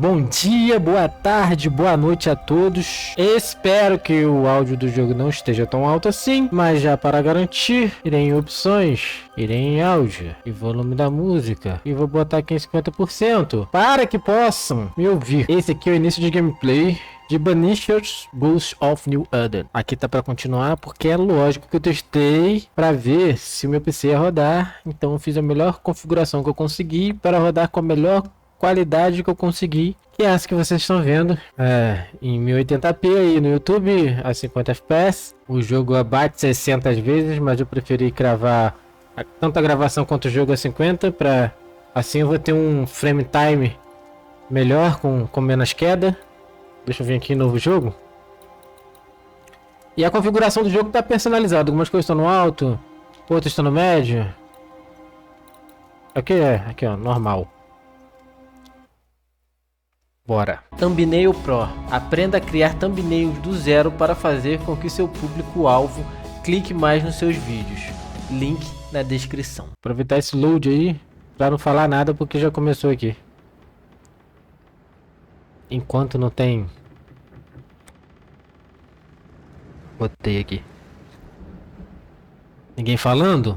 Bom dia, boa tarde, boa noite a todos. Espero que o áudio do jogo não esteja tão alto assim, mas já para garantir, irei em opções, irei em áudio e volume da música e vou botar aqui em 50% para que possam me ouvir. Esse aqui é o início de gameplay de Banishers Ghost of New Eden. Aqui tá para continuar porque é lógico que eu testei para ver se o meu PC ia rodar, então eu fiz a melhor configuração que eu consegui para rodar com a melhor qualidade que eu consegui, que é essa que vocês estão vendo em 1080p aí no YouTube a 50 fps. O jogo abate 60 às vezes, mas eu preferi gravar tanto a gravação quanto o jogo a 50, para assim eu vou ter um frame time melhor, com menos queda. Deixa eu vir aqui em novo jogo. E a configuração do jogo está personalizada. Algumas coisas estão no alto, outras estão no médio. Aqui ó, normal. Bora. Thumbnail Pro. Aprenda a criar thumbnails do zero para fazer com que seu público-alvo clique mais nos seus vídeos. Link na descrição. Aproveitar esse load aí para não falar nada porque já começou aqui. Enquanto não tem... Botei aqui. Ninguém falando?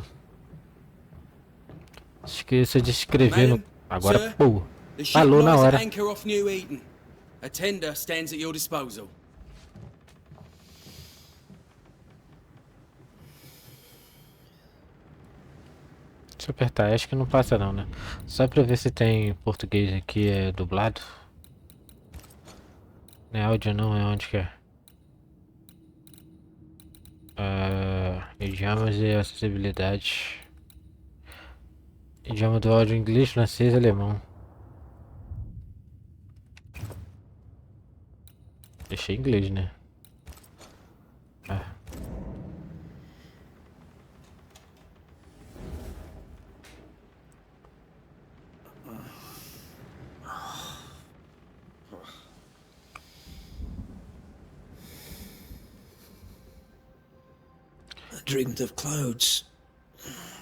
Esqueça de escrever no... Agora, pô. Falou na hora. Deixa eu apertar, acho que não passa não, né? Só pra ver se tem português aqui, dublado. Não é áudio não, é onde que é? Idiomas e acessibilidade. Idioma do áudio: inglês, francês e alemão. Deixei em inglês, né? I dreamed of clouds,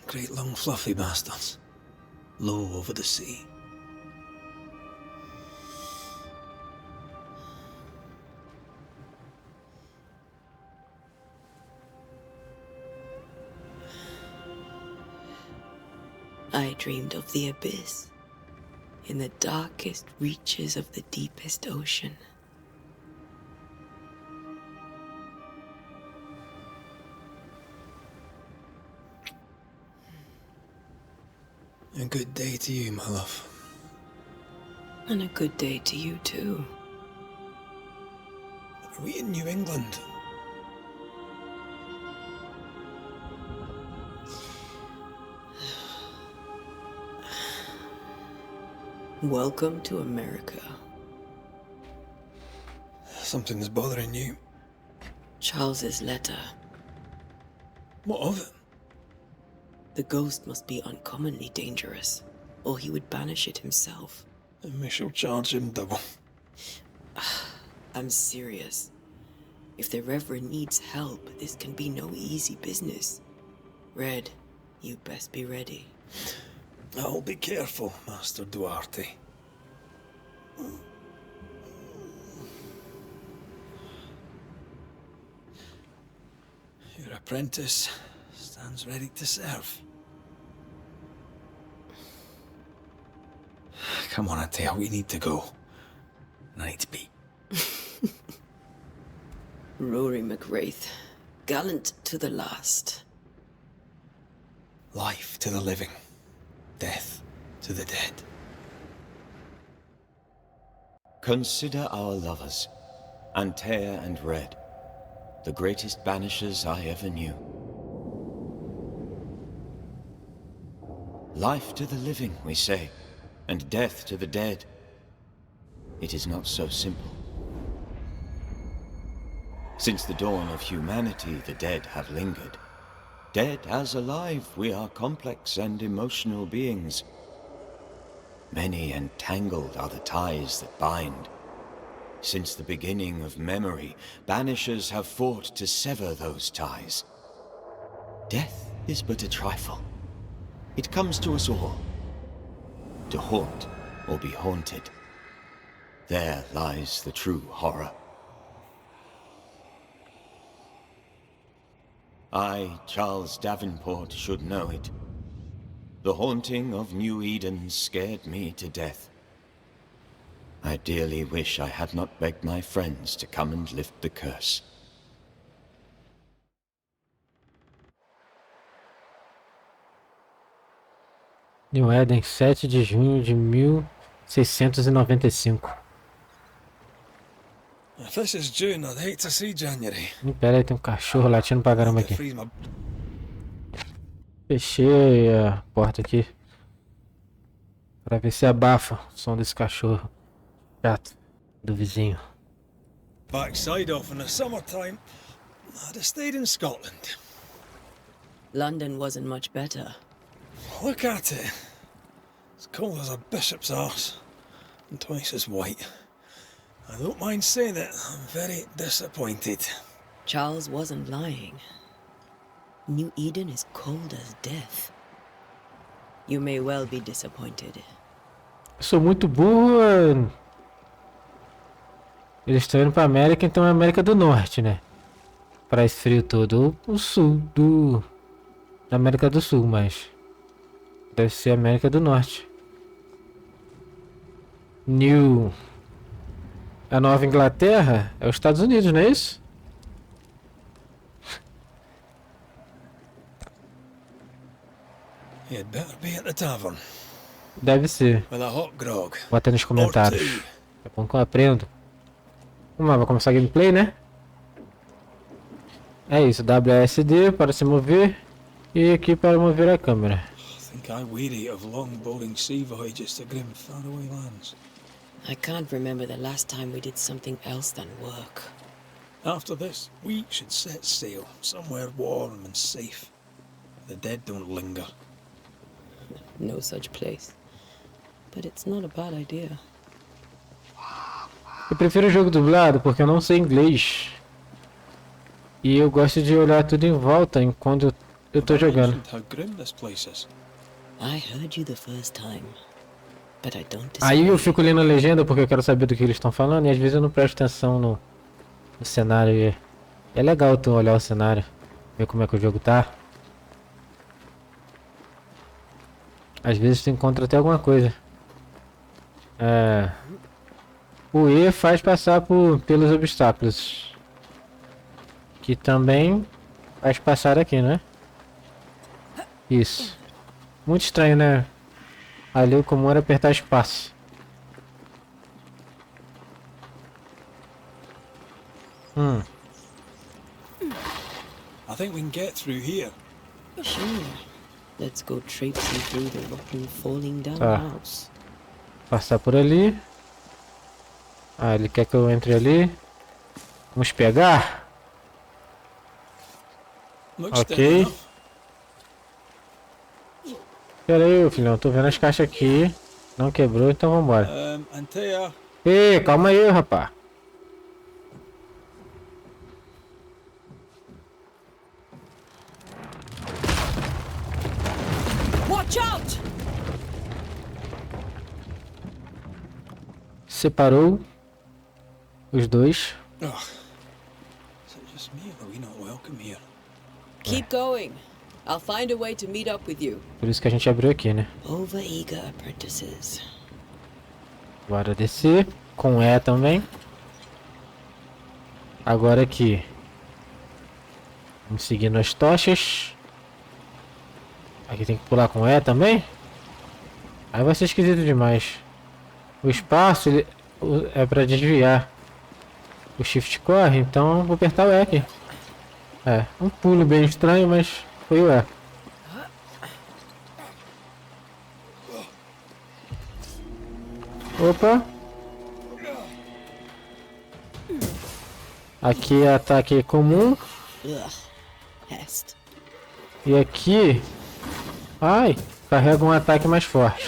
great long fluffy bastards, low over the sea. I dreamed of the abyss, in the darkest reaches of the deepest ocean. A good day to you, my love. And a good day to you too. Are we in New England? Welcome to America. Something's bothering you. Charles's letter. What of it? The ghost must be uncommonly dangerous, or he would banish it himself. And we shall charge him double. I'm serious. If the Reverend needs help, this can be no easy business. Red, you best be ready. I'll be careful, Master Duarte. Your apprentice stands ready to serve. Come on, Atea, we need to go. I need to be. Rory McWraith, gallant to the last. Life to the living, death to the dead. Consider our lovers, Antea and Red, the greatest banishers I ever knew. Life to the living, we say, and death to the dead. It is not so simple. Since the dawn of humanity, the dead have lingered. Dead as alive, we are complex and emotional beings. Many and tangled are the ties that bind. Since the beginning of memory, banishers have fought to sever those ties. Death is but a trifle. It comes to us all, to haunt or be haunted. There lies the true horror. I, Charles Davenport, should know it. The haunting of New Eden scared me to death. I dearly wish I had not begged my friends to come and lift the curse. New Eden, 7 de junho de 1695. If this is June, I'd hate to see January. Pera aí, tem um cachorro latindo pra caramba aqui. Freeze my... Fechei a porta aqui. Pra ver se abafa o som desse cachorro chato do vizinho. backside off in the summertime. I'd have stayed in Scotland. London wasn't much better. Look at it. As cold as a bishop's arse, and twice as white. I don't mind saying it, I'm very disappointed. Charles wasn't lying. New Eden is cold as death. You may well be disappointed. Eu sou muito burro. Eles estão indo pra América, então é América do Norte, né? Pra esse frio todo. Ou o sul da América do Sul, mas deve ser América do Norte. A Nova Inglaterra é os Estados Unidos, não é isso? You'd better be at the tavern. Deve ser. With a hot grog. Bota nos comentários. É bom que eu aprendo. Vamos lá, vai começar a gameplay, né? É isso, WASD para se mover e aqui para mover a câmera. I think I'm weary of long, boring sea voyages to grim, faraway lands. I can't remember the last time we did something else than work. After this, we should set sail somewhere warm and safe. The dead don't linger. No such place. But it's not a bad idea. Eu prefiro o jogo dublado porque eu não sei inglês. E eu gosto de olhar tudo em volta enquanto eu tô jogando. How grim this place is. I heard you the first time. But I don't Aí eu disagree. fico lendo a legenda porque eu quero saber do que eles estão falando e às vezes eu não presto atenção no cenário. E é legal tu olhar o cenário, ver como é que o jogo tá. Às vezes tu encontra até alguma coisa. O E faz passar pelos obstáculos. Que também faz passar aqui, né? Isso. Muito estranho, né? Ali o comum era apertar espaço. I think we can get through here. Sure. Let's go traipsing through the rotten, falling down Tá. house. Passar por ali. Ah, ele quer que eu entre ali. Vamos pegar. Looks Ok. steady enough. Pera aí, filhão. Tô vendo as caixas aqui. Não quebrou, então vambora. Antea. Ei, calma aí, rapá. Watch out! Separou os dois. Ugh. Is it just me or are we not welcome here? Keep going. I'll find a way to meet up with you. Por isso que a gente abriu aqui, né? Over-eager apprentices. Bora descer. Com E também. Agora aqui. Vamos seguindo as tochas. Aqui tem que pular com E também. Aí vai ser esquisito demais. O espaço é pra desviar. O shift corre, então vou apertar o E aqui. É, um pulo bem estranho, mas foi o E. Opa. Aqui é ataque comum. Ugh. Pest. E aqui... Ai, carrega um ataque mais forte.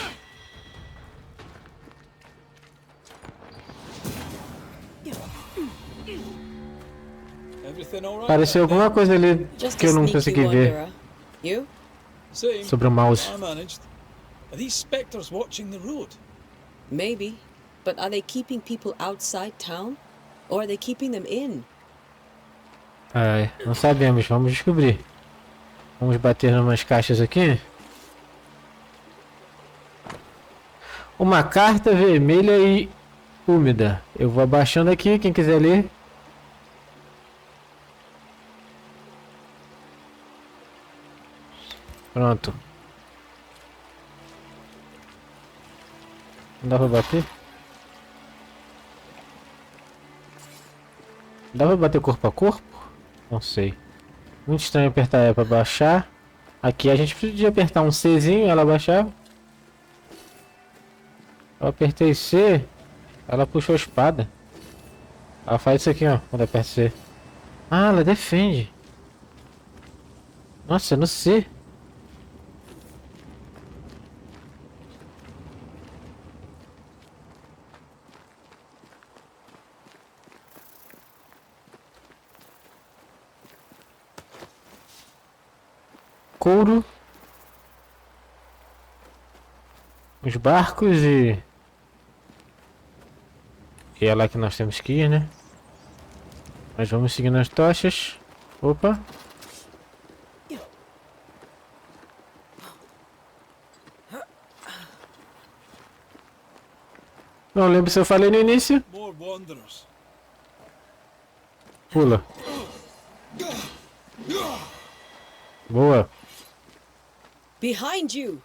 Everything all right? Pareceu alguma coisa ali Just que a eu não sneaky consegui ver wanderer. You? Same. sobre o mouse. I managed. Are these spectres watching the road? Maybe. but are they keeping people outside town? Or are they keeping them in? Ai, não sabemos, vamos descobrir. Vamos bater em umas caixas aqui. Uma carta vermelha e úmida. Eu vou abaixando aqui, quem quiser ler. Pronto. Não dá pra bater? Dá pra bater corpo a corpo? Não sei. Muito estranho apertar E pra baixar. Aqui a gente podia apertar um Czinho e ela baixava. Eu apertei C, ela puxou a espada. Ela faz isso aqui, ó, quando aperta C. Ah, ela defende. Nossa, no C. Couro. Os barcos e é lá que nós temos que ir, né? Mas vamos seguindo as tochas. Opa. Não lembro se eu falei no início. More wanderers. Pula. Boa. Behind you!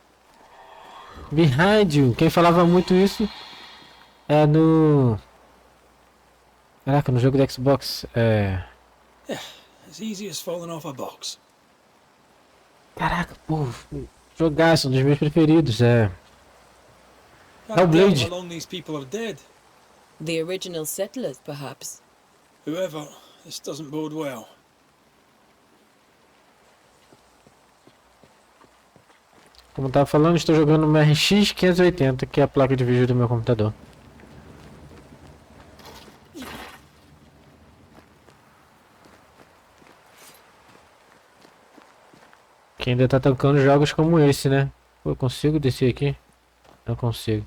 Behind you. Quem falava muito isso é no... Caraca, no jogo do Xbox. Yeah, as easy as falling off a box. Caraca, pô. Jogaço, um dos meus preferidos. É o Can't tell Blade. how long these people are dead. The original settlers, perhaps. Whoever, this doesn't bode well. Como eu tava falando, estou jogando uma RX580, que é a placa de vídeo do meu computador. Que ainda tá tancando jogos como esse, né? Pô, eu consigo descer aqui? Não consigo.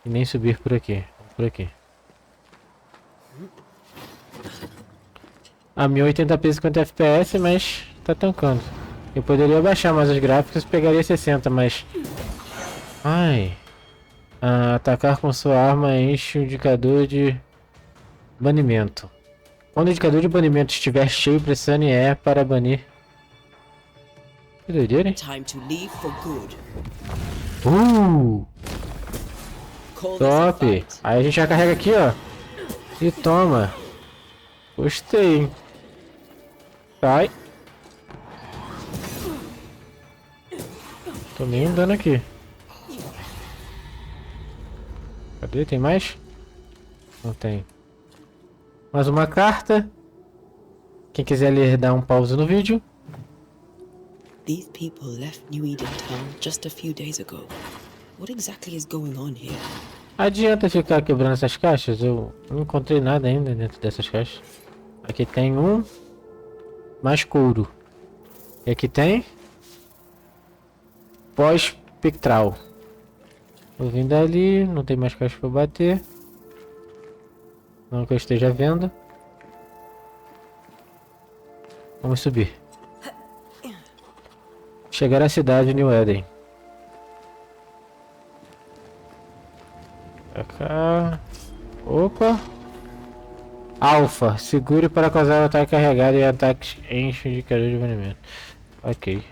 E nem subir por aqui. Por aqui. A 1080p 50 FPS, mas tá tancando. Eu poderia baixar mais os gráficos e pegaria 60, mas... Ai... atacar com sua arma enche o indicador de banimento. Quando o indicador de banimento estiver cheio, pressione E para banir. Que doideira, hein? Time to leave for good. Call this a Top! fight. Aí a gente já carrega aqui, ó. E toma. Gostei, hein? Sai. Tomei um dano aqui. Cadê? Tem mais? Não tem. Mais uma carta. Quem quiser ler, dá um pause no vídeo. These people left New Eden town just a few days ago. What exactly is going on here? Adianta ficar quebrando essas caixas? Eu não encontrei nada ainda dentro dessas caixas. Aqui tem um. Mais couro. E aqui tem... pós-espectral. Vou vir dali, não tem mais caixa para bater. Não que eu esteja vendo. Vamos subir. Chegar à cidade New Eden. Pra cá. Opa. Alpha. Segure para causar o ataque carregado e ataques enche o indicador de banimento. Ok.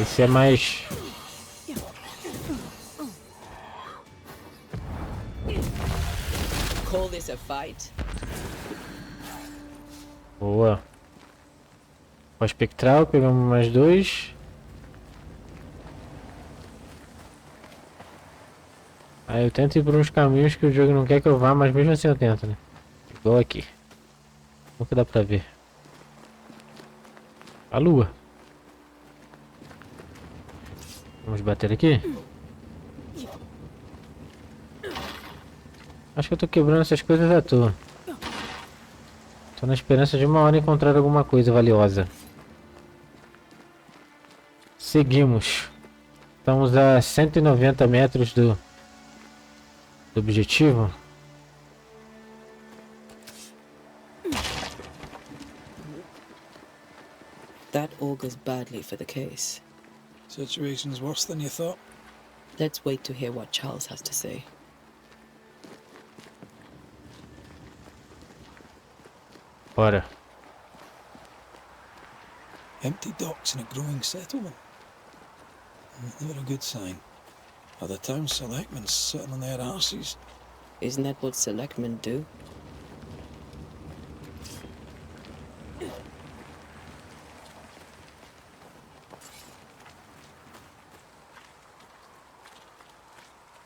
Esse é mais... Call this a fight. Boa. O espectral, pegamos mais dois. Aí eu tento ir por uns caminhos que o jogo não quer que eu vá, mas mesmo assim eu tento, né? Igual aqui. Nunca dá pra ver. A lua. Vamos bater aqui? Acho que eu tô quebrando essas coisas à toa. Tô na esperança de uma hora encontrar alguma coisa valiosa. Seguimos. Estamos a 190 metros do objetivo. That augurs badly for the case. Situation's worse than you thought. Let's wait to hear what Charles has to say. Bora. Empty docks in a growing settlement. Never a good sign. Are the town selectmen sitting on their arses? Isn't that what selectmen do?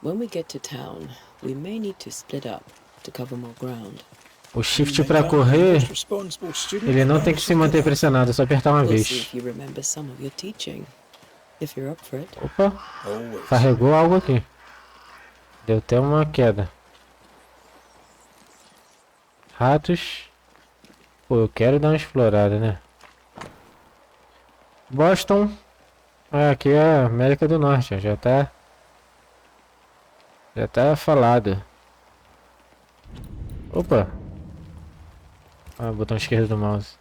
When we get to town, we may need to split up to cover more ground. O shift para correr, ele não tem que se manter pressionado, é só apertar uma We'll see vez. if you remember some of your teaching. If you're up for it. Opa, carregou algo aqui. Deu até uma queda. Ratos. Pô, eu quero dar uma explorada, né? Boston. Ah, aqui é a América do Norte, ó, já tá falado. Opa. Ah, botão esquerdo do mouse.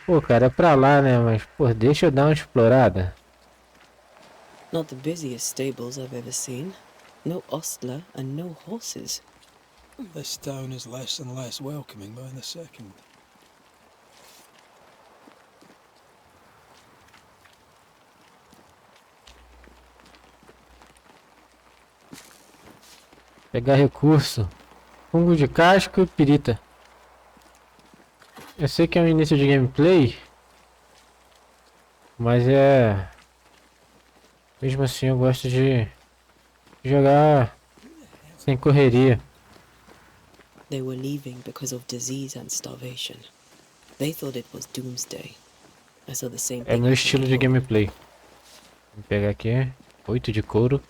Pô, cara, é pra lá, né? Mas, pô, deixa eu dar uma explorada. Not the busiest stables I've ever seen. No ostler and no horses. This town is less and less welcoming by the second. Pegar recurso. Fungo de casco e pirita. Eu sei que é um início de gameplay. Mas é... Mesmo assim eu gosto de jogar sem correria. They were leaving because of disease and starvation. They thought it was doomsday. I saw the same É thing. meu estilo de gameplay. Vou pegar aqui. 8 de couro.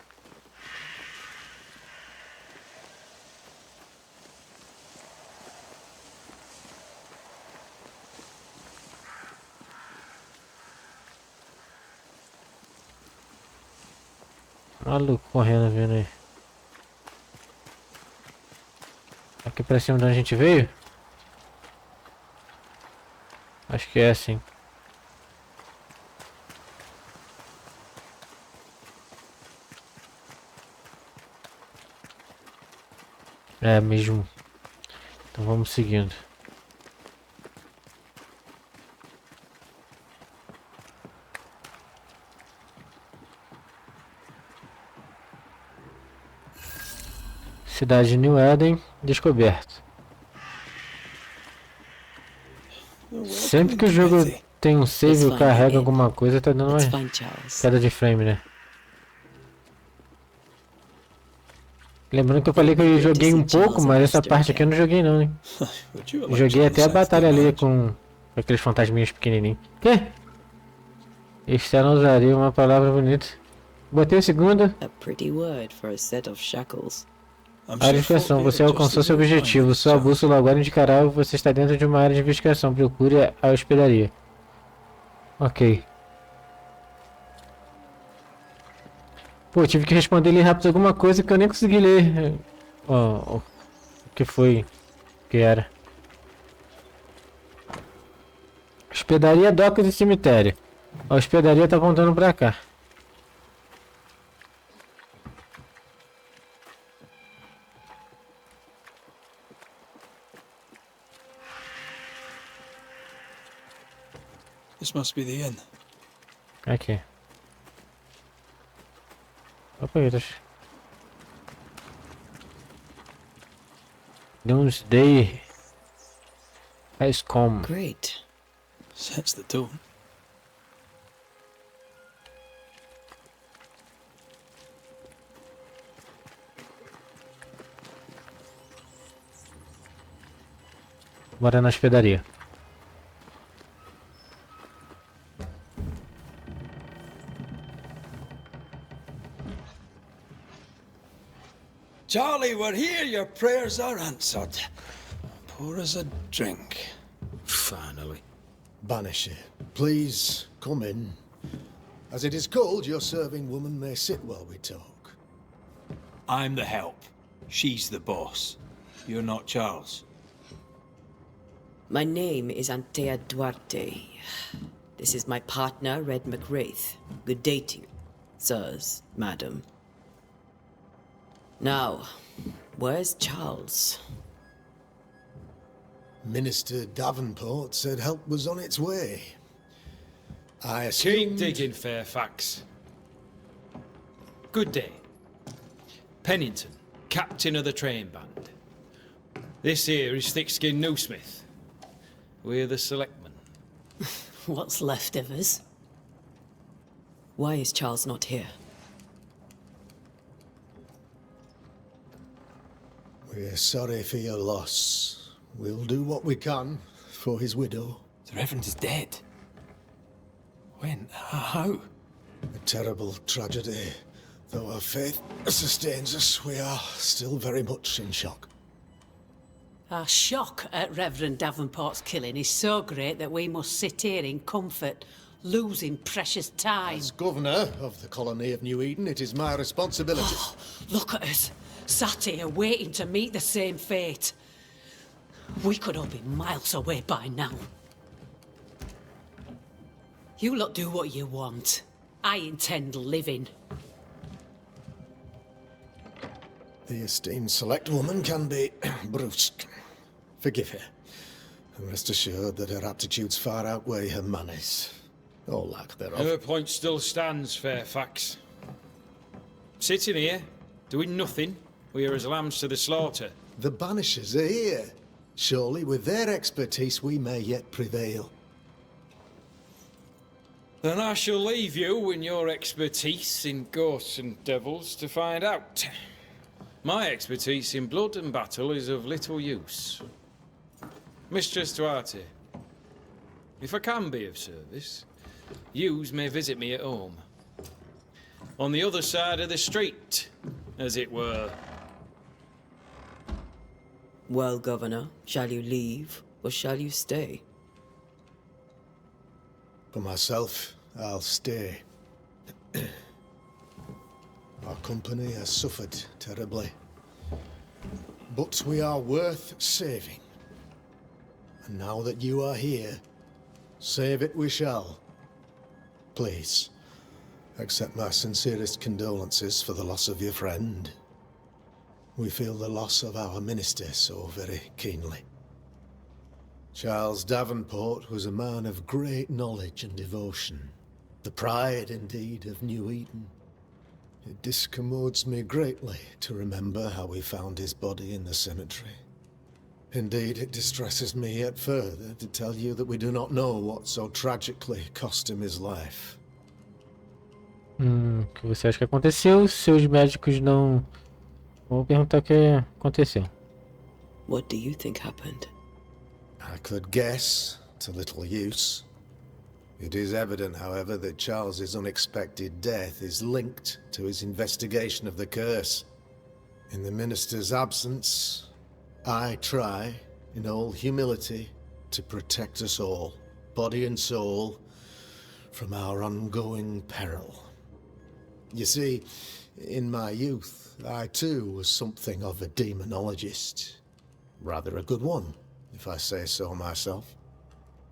Maluco correndo, vindo aí. Aqui pra cima de onde a gente veio? Acho que é assim. É mesmo. Então vamos seguindo. Cidade de New Eden, descoberto. Sempre que o jogo tem um save ou carrega alguma coisa, tá dando It's uma fine, Charles. queda de frame, né? Lembrando que eu falei que eu joguei um pouco, mas essa parte aqui eu não joguei não, hein? Joguei até a batalha ali com aqueles fantasminhas pequenininhos. Quê? Externo usaria uma palavra bonita. Botei o segundo. A pretty word for a set of shackles. Área de investigação. Você alcançou seu objetivo. Sua bússola agora indicará que você está dentro de uma área de investigação. Procure a hospedaria. Ok. Pô, tive que responder ali rápido alguma coisa que eu nem consegui ler. O que foi? O que era? Hospedaria, docas e cemitério. A hospedaria tá apontando pra cá. This must be the inn. Aqui. Opa, Doomsday has come. Great. Sets the tone. Bora na hospedaria. Charlie, we're here. Your prayers are answered. Pour us a drink. Finally. Banisher, please come in. As it is called, your serving woman may sit while we talk. I'm the help. She's the boss. You're not Charles. My name is Antea Duarte. This is my partner, Red McWraith. Good day to you, sirs, madam. Now, where's Charles? Minister Davenport said help was on its way. I Keep assumed... digging, Fairfax. Good day. Pennington, captain of the train band. This here is Thickskin Newsmith. We're the selectmen. What's left of us? Why is Charles not here? We're sorry for your loss. We'll do what we can for his widow. The Reverend is dead. When? How? A terrible tragedy. Though our faith sustains us, we are still very much in shock. Our shock at Reverend Davenport's killing is so great that we must sit here in comfort, losing precious time. As governor of the colony of New Eden, it is my responsibility. Look at us, sat here waiting to meet the same fate. We could all be miles away by now. You lot do what you want. I intend living. The esteemed select woman can be brusque. Forgive her. And rest assured that her aptitudes far outweigh her manners. Or lack thereof. Her point still stands, Fairfax. Sitting here, doing nothing, we are as lambs to the slaughter. The Banishers are here. Surely with their expertise we may yet prevail. Then I shall leave you and your expertise in ghosts and devils to find out. My expertise in blood and battle is of little use. Mistress Duarte, if I can be of service, yous may visit me at home. On the other side of the street, as it were. Well, Governor, shall you leave or shall you stay? For myself, I'll stay. Our company has suffered terribly. But we are worth saving. And now that you are here, save it we shall. Please, accept my sincerest condolences for the loss of your friend. We feel the loss of our minister so very keenly. Charles Davenport was a man of great knowledge and devotion. The pride, indeed, of New Eden. It discommodes me greatly to remember how we found his body in the cemetery. Indeed, it distresses me yet further to tell you that we do not know what so tragically cost him his life. O que você acha que aconteceu? Seus médicos não vão perguntar o que aconteceu. What do you think happened? I could guess, to little use. It is evident, however, that Charles's unexpected death is linked to his investigation of the curse. In the minister's absence, I try, in all humility, to protect us all, body and soul, from our ongoing peril. You see, in my youth, I too was something of a demonologist. Rather a good one, if I say so myself.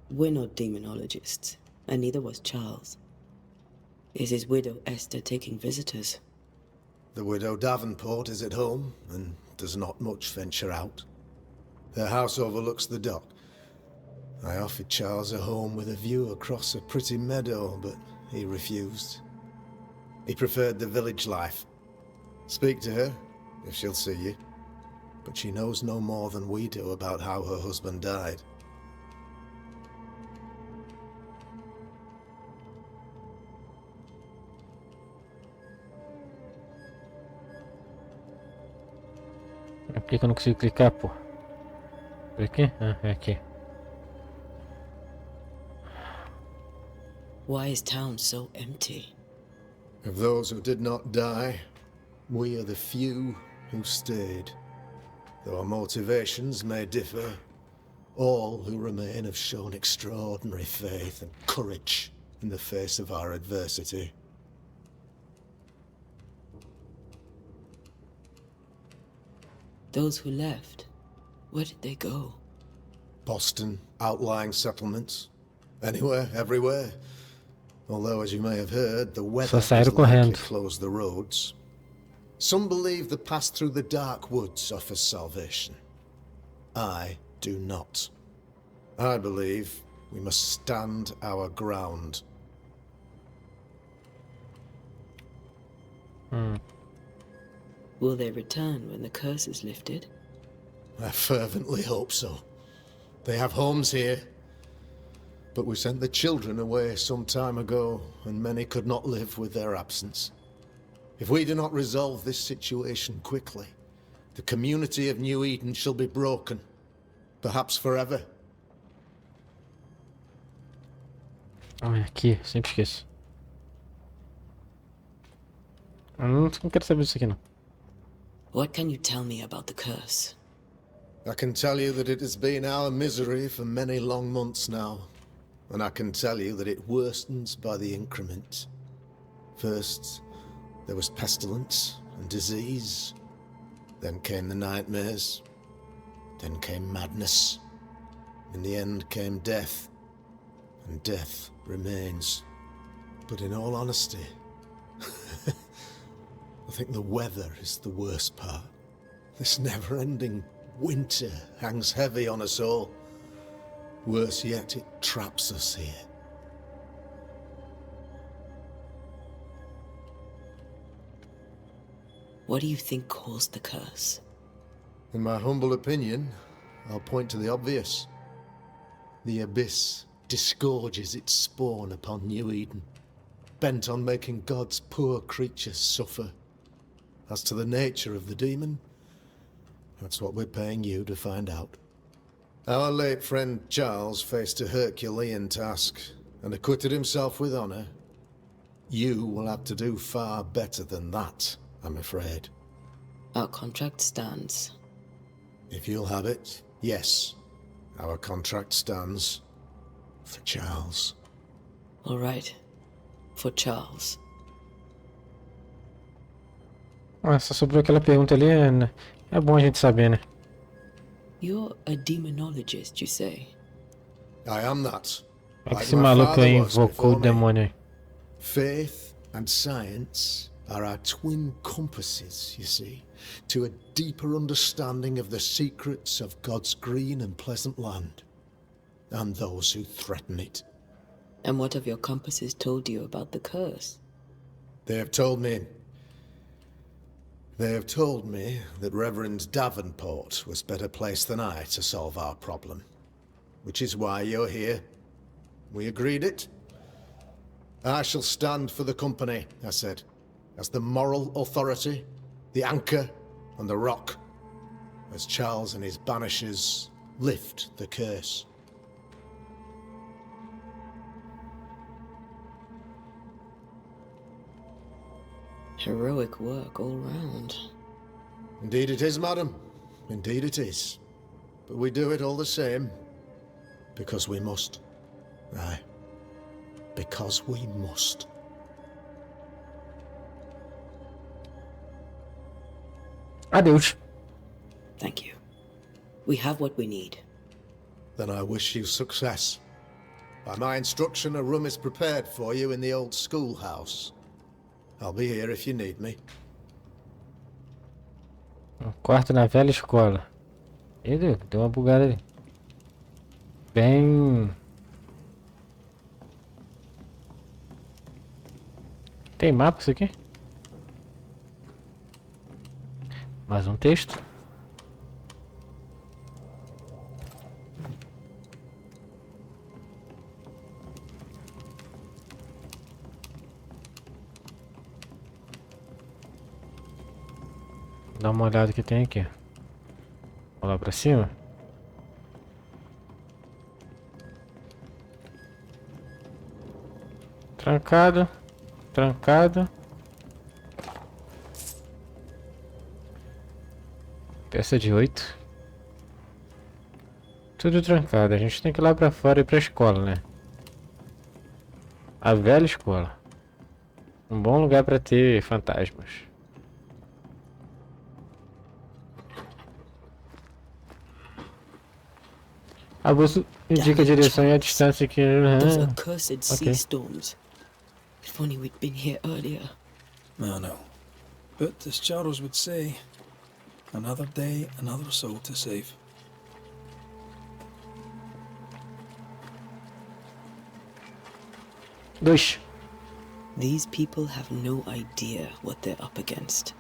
We're not demonologists, and neither was Charles. Is his widow Esther taking visitors? The widow Davenport is at home, and does not much venture out. Their house overlooks the dock. I offered Charles a home with a view across a pretty meadow, but he refused. He preferred the village life. Speak to her, if she'll see you. But she knows no more than we do about how her husband died. Por que eu não consigo clicar, pô? Por aqui? Ah, é aqui. Why is town so empty? Of those who did not die, we are the few who stayed. Though our motivations may differ, all who remain have shown extraordinary faith and courage in the face of our adversity. Those who left, where did they go? Boston, outlying settlements. Anywhere, everywhere. Although, as you may have heard, the weather has saíram likely correndo. closed the roads. Some believe the path through the dark woods offers salvation. I do not. I believe we must stand our ground. Will they return when the curse is lifted? I fervently hope so. They have homes here. But we sent the children away some time ago, and many could not live with their absence. If we do not resolve this situation quickly, the community of New Eden shall be broken. Perhaps forever. Aqui, sempre esqueço. Eu não quero saber disso aqui não. What can you tell me about the curse? I can tell you that it has been our misery for many long months now. And I can tell you that it worstens by the increment. First, there was pestilence and disease. Then came the nightmares. Then came madness. In the end came death. And death remains. But in all honesty, I think the weather is the worst part. This never-ending winter hangs heavy on us all. Worse yet, it traps us here. What do you think caused the curse? In my humble opinion, I'll point to the obvious. The abyss disgorges its spawn upon New Eden, bent on making God's poor creatures suffer. As to the nature of the demon, that's what we're paying you to find out. Our late friend Charles faced a Herculean task and acquitted himself with honor. You will have to do far better than that, I'm afraid. Our contract stands. If you'll have it, yes. Our contract stands. For Charles. All right. For Charles. Só sobrou aquela pergunta ali, é bom a gente saber, né? You're a demonologist, you say? I am that. É que Like esse my maluco father aí was invocou o before me. demônio aí. Faith and science are our twin compasses, you see, to a deeper understanding of the secrets of God's green and pleasant land, and those who threaten it. And what have your compasses told you about the curse? They have told me that Reverend Davenport was better placed than I to solve our problem. Which is why you're here. We agreed it. I shall stand for the company, I said, as the moral authority, the anchor, and the rock, as Charles and his Banishers lift the curse. Heroic work all round. Indeed it is, madam. Indeed it is. But we do it all the same. Because we must. Aye. Because we must. Adeus. Thank you. We have what we need. Then I wish you success. By my instruction, a room is prepared for you in the old schoolhouse. I'll be here if you need me. Quarto na velha escola. Ih, deu uma bugada ali. Bem... Tem mapa isso aqui? Mais um texto. Dá uma olhada que tem aqui. Vou lá pra cima. Trancado. Trancado. Peça de 8. Tudo trancado. A gente tem que ir lá pra fora e ir pra escola, né? A velha escola. Um bom lugar pra ter fantasmas. Abuso indica a direção e a distância que... Those accursed sea storms. If only we'd been here earlier. I know. But as Charles would say, another day, another soul to save. Dois. These people have no idea what they're up against.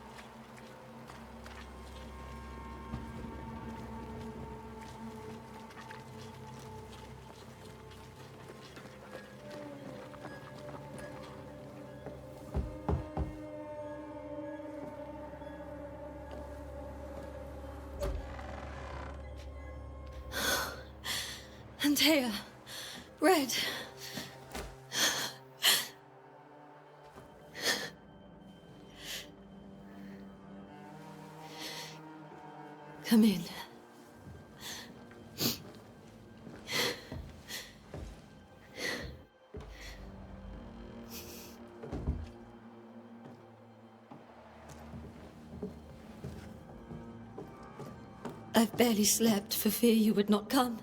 Antea, Red. Come in. I've barely slept for fear you would not come.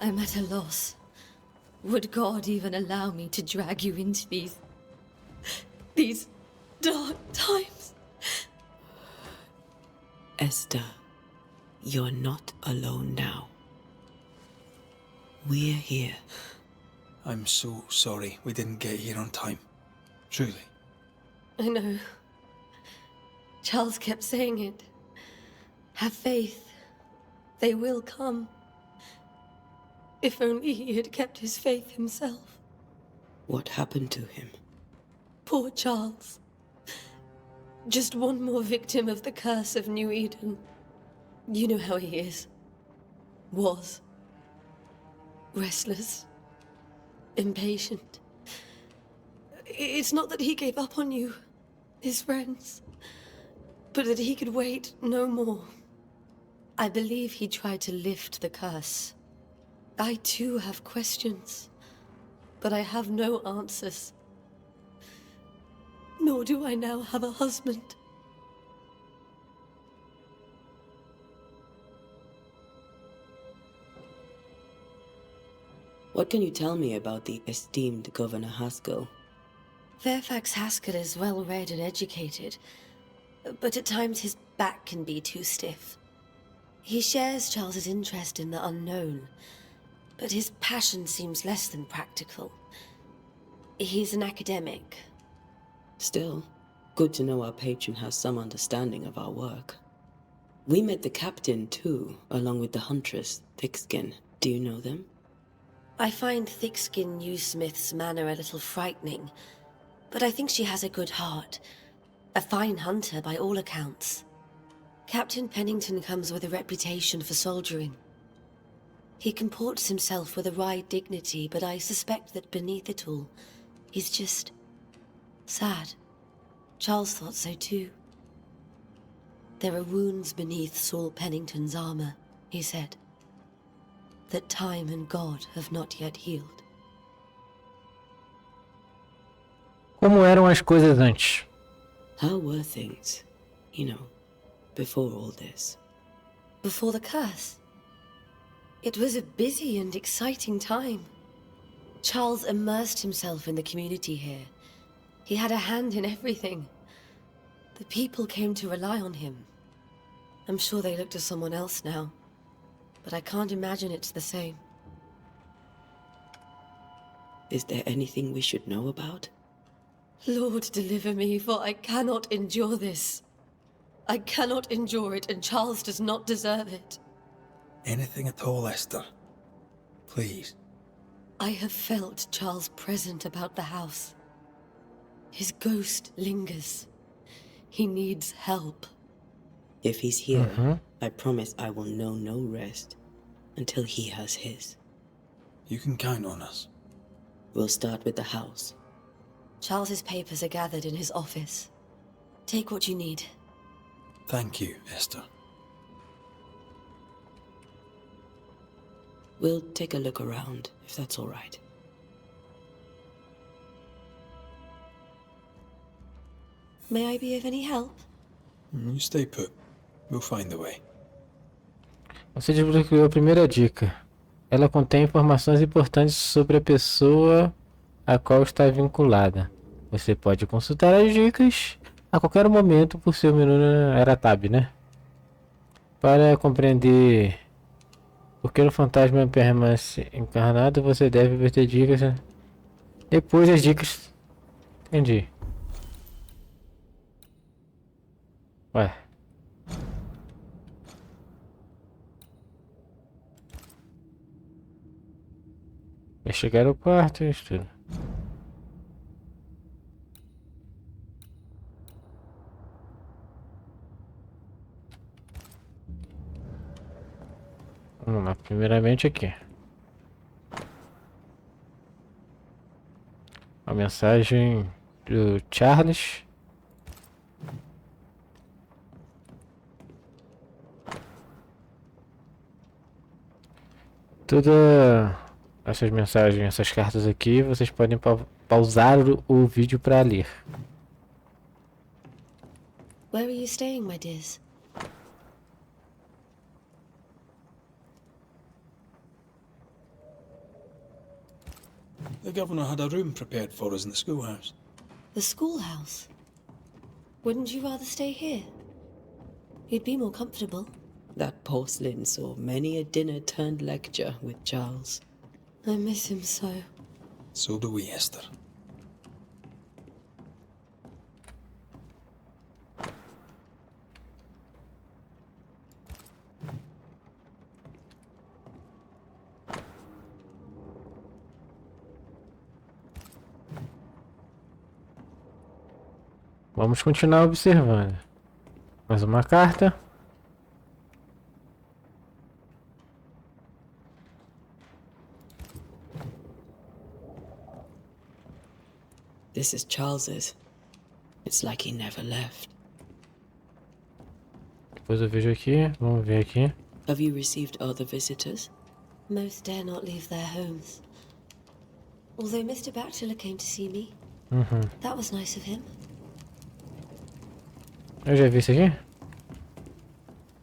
I'm at a loss. Would God even allow me to drag you into these dark times? Esther, you're not alone now. We're here. I'm so sorry we didn't get here on time. Truly. I know. Charles kept saying it. Have faith. They will come. If only he had kept his faith himself. What happened to him? Poor Charles. Just one more victim of the curse of New Eden. You know how he is. Was. Restless. Impatient. It's not that he gave up on you, his friends, but that he could wait no more. I believe he tried to lift the curse. I too have questions, but I have no answers. Nor do I now have a husband. What can you tell me about the esteemed Governor Haskell? Fairfax Haskell is well read and educated, but at times his back can be too stiff. He shares Charles's interest in the unknown, but his passion seems less than practical. He's an academic. Still, good to know our patron has some understanding of our work. We met the captain, too, along with the huntress, Thickskin. Do you know them? I find Thickskin Newsmith's manner a little frightening, but I think she has a good heart. A fine hunter by all accounts. Captain Pennington comes with a reputation for soldiering. He comports himself with a wry dignity, but I suspect that beneath it all, he's just sad. Charles thought so too. There are wounds beneath Saul Pennington's armor, he said, that time and God have not yet healed. Como eram as coisas antes? How were things, before all this? Before the curse? It was a busy and exciting time. Charles immersed himself in the community here. He had a hand in everything. The people came to rely on him. I'm sure they look to someone else now, but I can't imagine it's the same. Is there anything we should know about? Lord, deliver me, for I cannot endure this. I cannot endure it, and Charles does not deserve it. Anything at all, Esther. Please. I have felt Charles present about the house. His ghost lingers. He needs help. If he's here, I promise I will know no rest until he has his. You can count on us. We'll start with the house. Charles's papers are gathered in his office. Take what you need. Thank you, Esther. We'll take a look around, if that's all right. May I be of any help? You stay put. We'll find a way. Você desbloqueou a primeira dica. Ela contém informações importantes sobre a pessoa a qual está vinculada. Você pode consultar as dicas a qualquer momento por seu menu. Era tab, né? Para compreender por que o fantasma permanece encarnado, você deve obter dicas. Depois das dicas. Entendi. Ué. Vai chegar ao quarto e tudo. Vamos lá, primeiramente aqui. A mensagem do Charles. Todas essas mensagens, essas cartas aqui, vocês podem pausar o vídeo para ler. Where are you staying, my dears? The governor had a room prepared for us in the schoolhouse. The schoolhouse? Wouldn't you rather stay here? You'd be more comfortable. That porcelain saw many a dinner-turned-lecture with Charles. I miss him so. So do we, Esther. Vamos continuar observando. Mais uma carta. This is Charles's. It's like he never left. Depois eu vejo aqui. Vamos ver aqui. Have you received other visitors? Most dare not leave their homes. Although Mr. Bachelor came to see me. That was nice of him. Eu já vi isso aqui?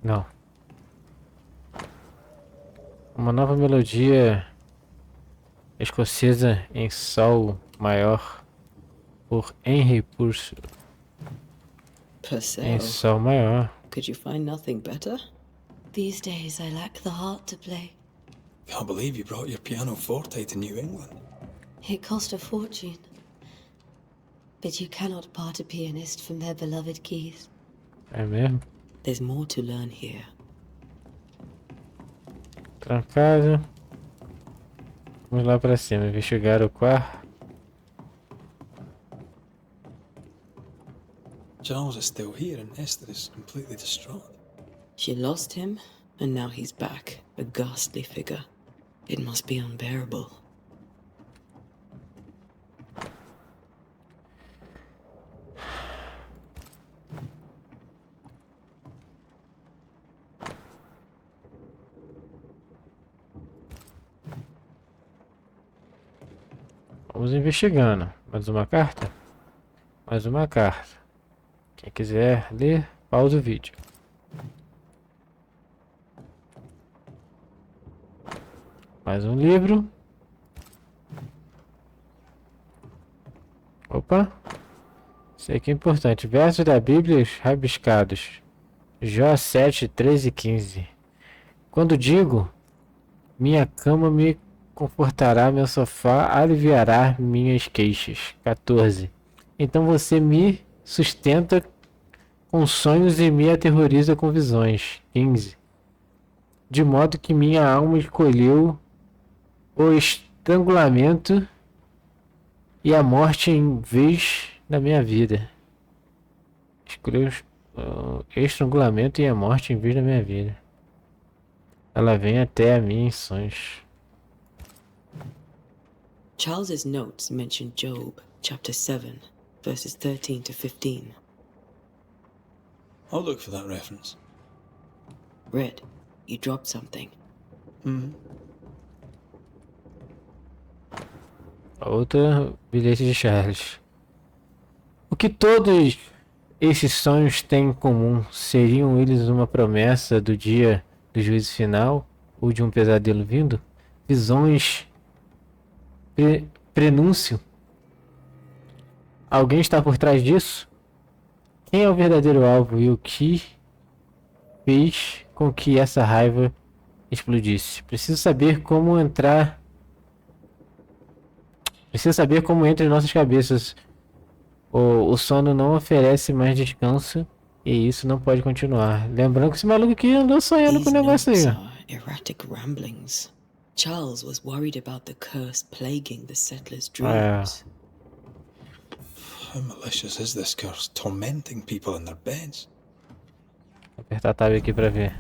Não. Uma nova melodia escocesa em sol maior por Henry Purcell. Em sol maior. Could you find nothing better? These days I lack the heart to play. Can't believe you brought your pianoforte to New England. It cost a fortune. But you cannot part a pianist from their beloved keys. É mesmo? There's more to learn here. Trancado. Vamos lá pra cima, investigar o quarto. Charles is still here and Esther is completely distraught. She lost him, and now he's back, a ghastly figure. It must be unbearable. Vamos investigando. Mais uma carta? Mais uma carta. Quem quiser ler, pausa o vídeo. Mais um livro. Opa. Isso aqui é importante. Versos da Bíblia rabiscados. Jó 7, 13 e 15. Quando digo, minha cama me confortará, meu sofá aliviará minhas queixas. 14. Então você me sustenta com sonhos e me aterroriza com visões. 15. De modo que minha alma escolheu o estrangulamento e a morte em vez da minha vida. Escolheu o estrangulamento e a morte em vez da minha vida. Ela vem até a mim em sonhos. Charles's notes mention Job, chapter 7, verses 13 to 15. I'll look for that reference. Red, you dropped something. Outra bilhete de Charles. O que todos esses sonhos têm em comum? Seriam eles uma promessa do dia do juízo final ou de um pesadelo vindo? Visões, prenúncio. Alguém está por trás disso? Quem é o verdadeiro alvo e o que fez com que essa raiva explodisse? Preciso saber como entra em nossas cabeças. O sono não oferece mais descanso e isso não pode continuar. Lembrando que esse maluco aqui andou sonhando com o These negócio aí. notes Ó. are erratic ramblings. Charles was worried about the curse plaguing the settlers' dreams. How malicious is this curse, tormenting people in their beds? Vou apertar tab aqui pra ver.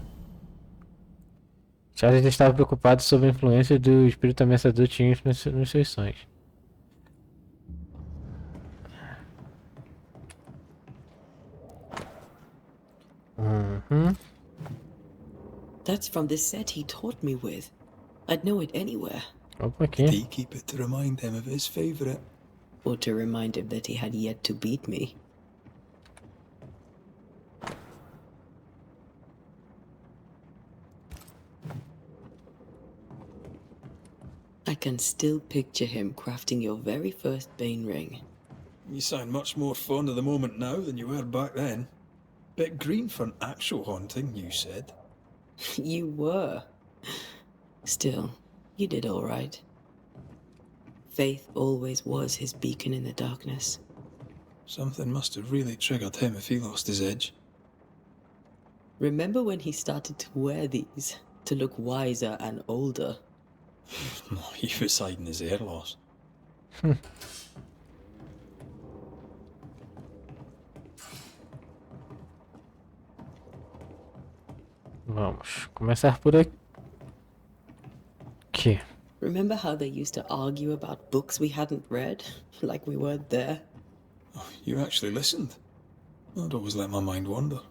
Charles estava preocupado sobre a influência do espírito ameaçador tinha nos seus sonhos. That's from the set he taught me with. I'd know it anywhere. Opa, Did aqui. he keep it to remind him of his favourite? Or to remind him that he had yet to beat me. I can still picture him crafting your very first Bane ring. You sound much more fond of the moment now than you were back then. Bit green for an actual haunting, you said. You were. Still, you did all right. Faith always was his beacon in the darkness. Something must have really triggered him if he lost his edge. Remember when he started to wear these to look wiser and older? No, he was hiding his hair loss. Vamos começar por aqui. Remember how they used to argue about books we hadn't read? Like we weren't there? Oh, you actually listened. I'd always let my mind wander.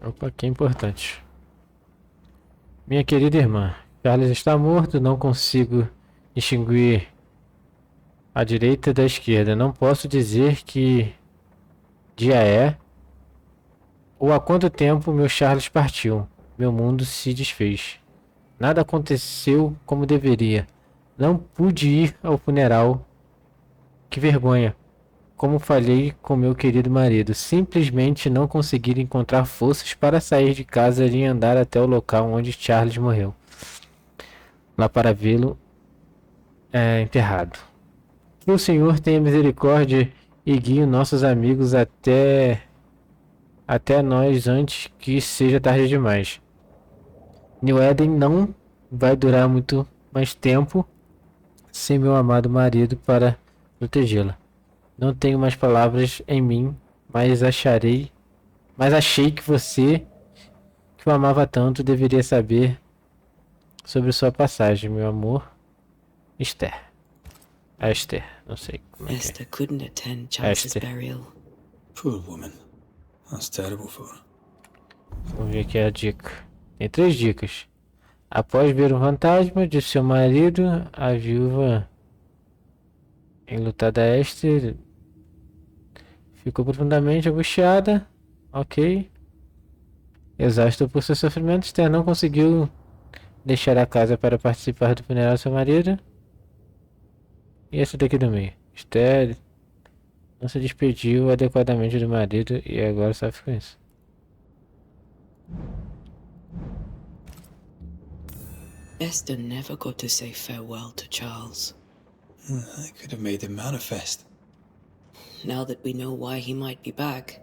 Opa, que importante. Minha querida irmã, Charles está morto, não consigo distinguir a direita da esquerda. Não posso dizer que dia é ou há quanto tempo meu Charles partiu. Meu mundo se desfez. Nada aconteceu como deveria. Não pude ir ao funeral. Que vergonha. Como falhei com meu querido marido. Simplesmente não consegui encontrar forças para sair de casa e andar até o local onde Charles morreu. Lá para vê-lo enterrado. Que o Senhor tenha misericórdia e guie nossos amigos até nós antes que seja tarde demais. New Eden não vai durar muito mais tempo sem meu amado marido para protegê-la. Não tenho mais palavras em mim, mas achei que você, que o amava tanto, deveria saber sobre sua passagem, meu amor. Esther, não sei como é que é. Esther couldn't attend Charles's Esther. burial. Poor woman. That's terrible for her. Vamos ver aqui a dica. Tem 3 dicas. Após ver um fantasma de seu marido, a viúva enlutada Esther ficou profundamente angustiada. Ok. Exausta por seu sofrimento, Esther não conseguiu deixar a casa para participar do funeral do seu marido. E esse daqui do meio. Esther não se despediu adequadamente do marido e agora sofre com isso. Esther never got to say farewell to Charles. I could have made him manifest. Now that we know why he might be back,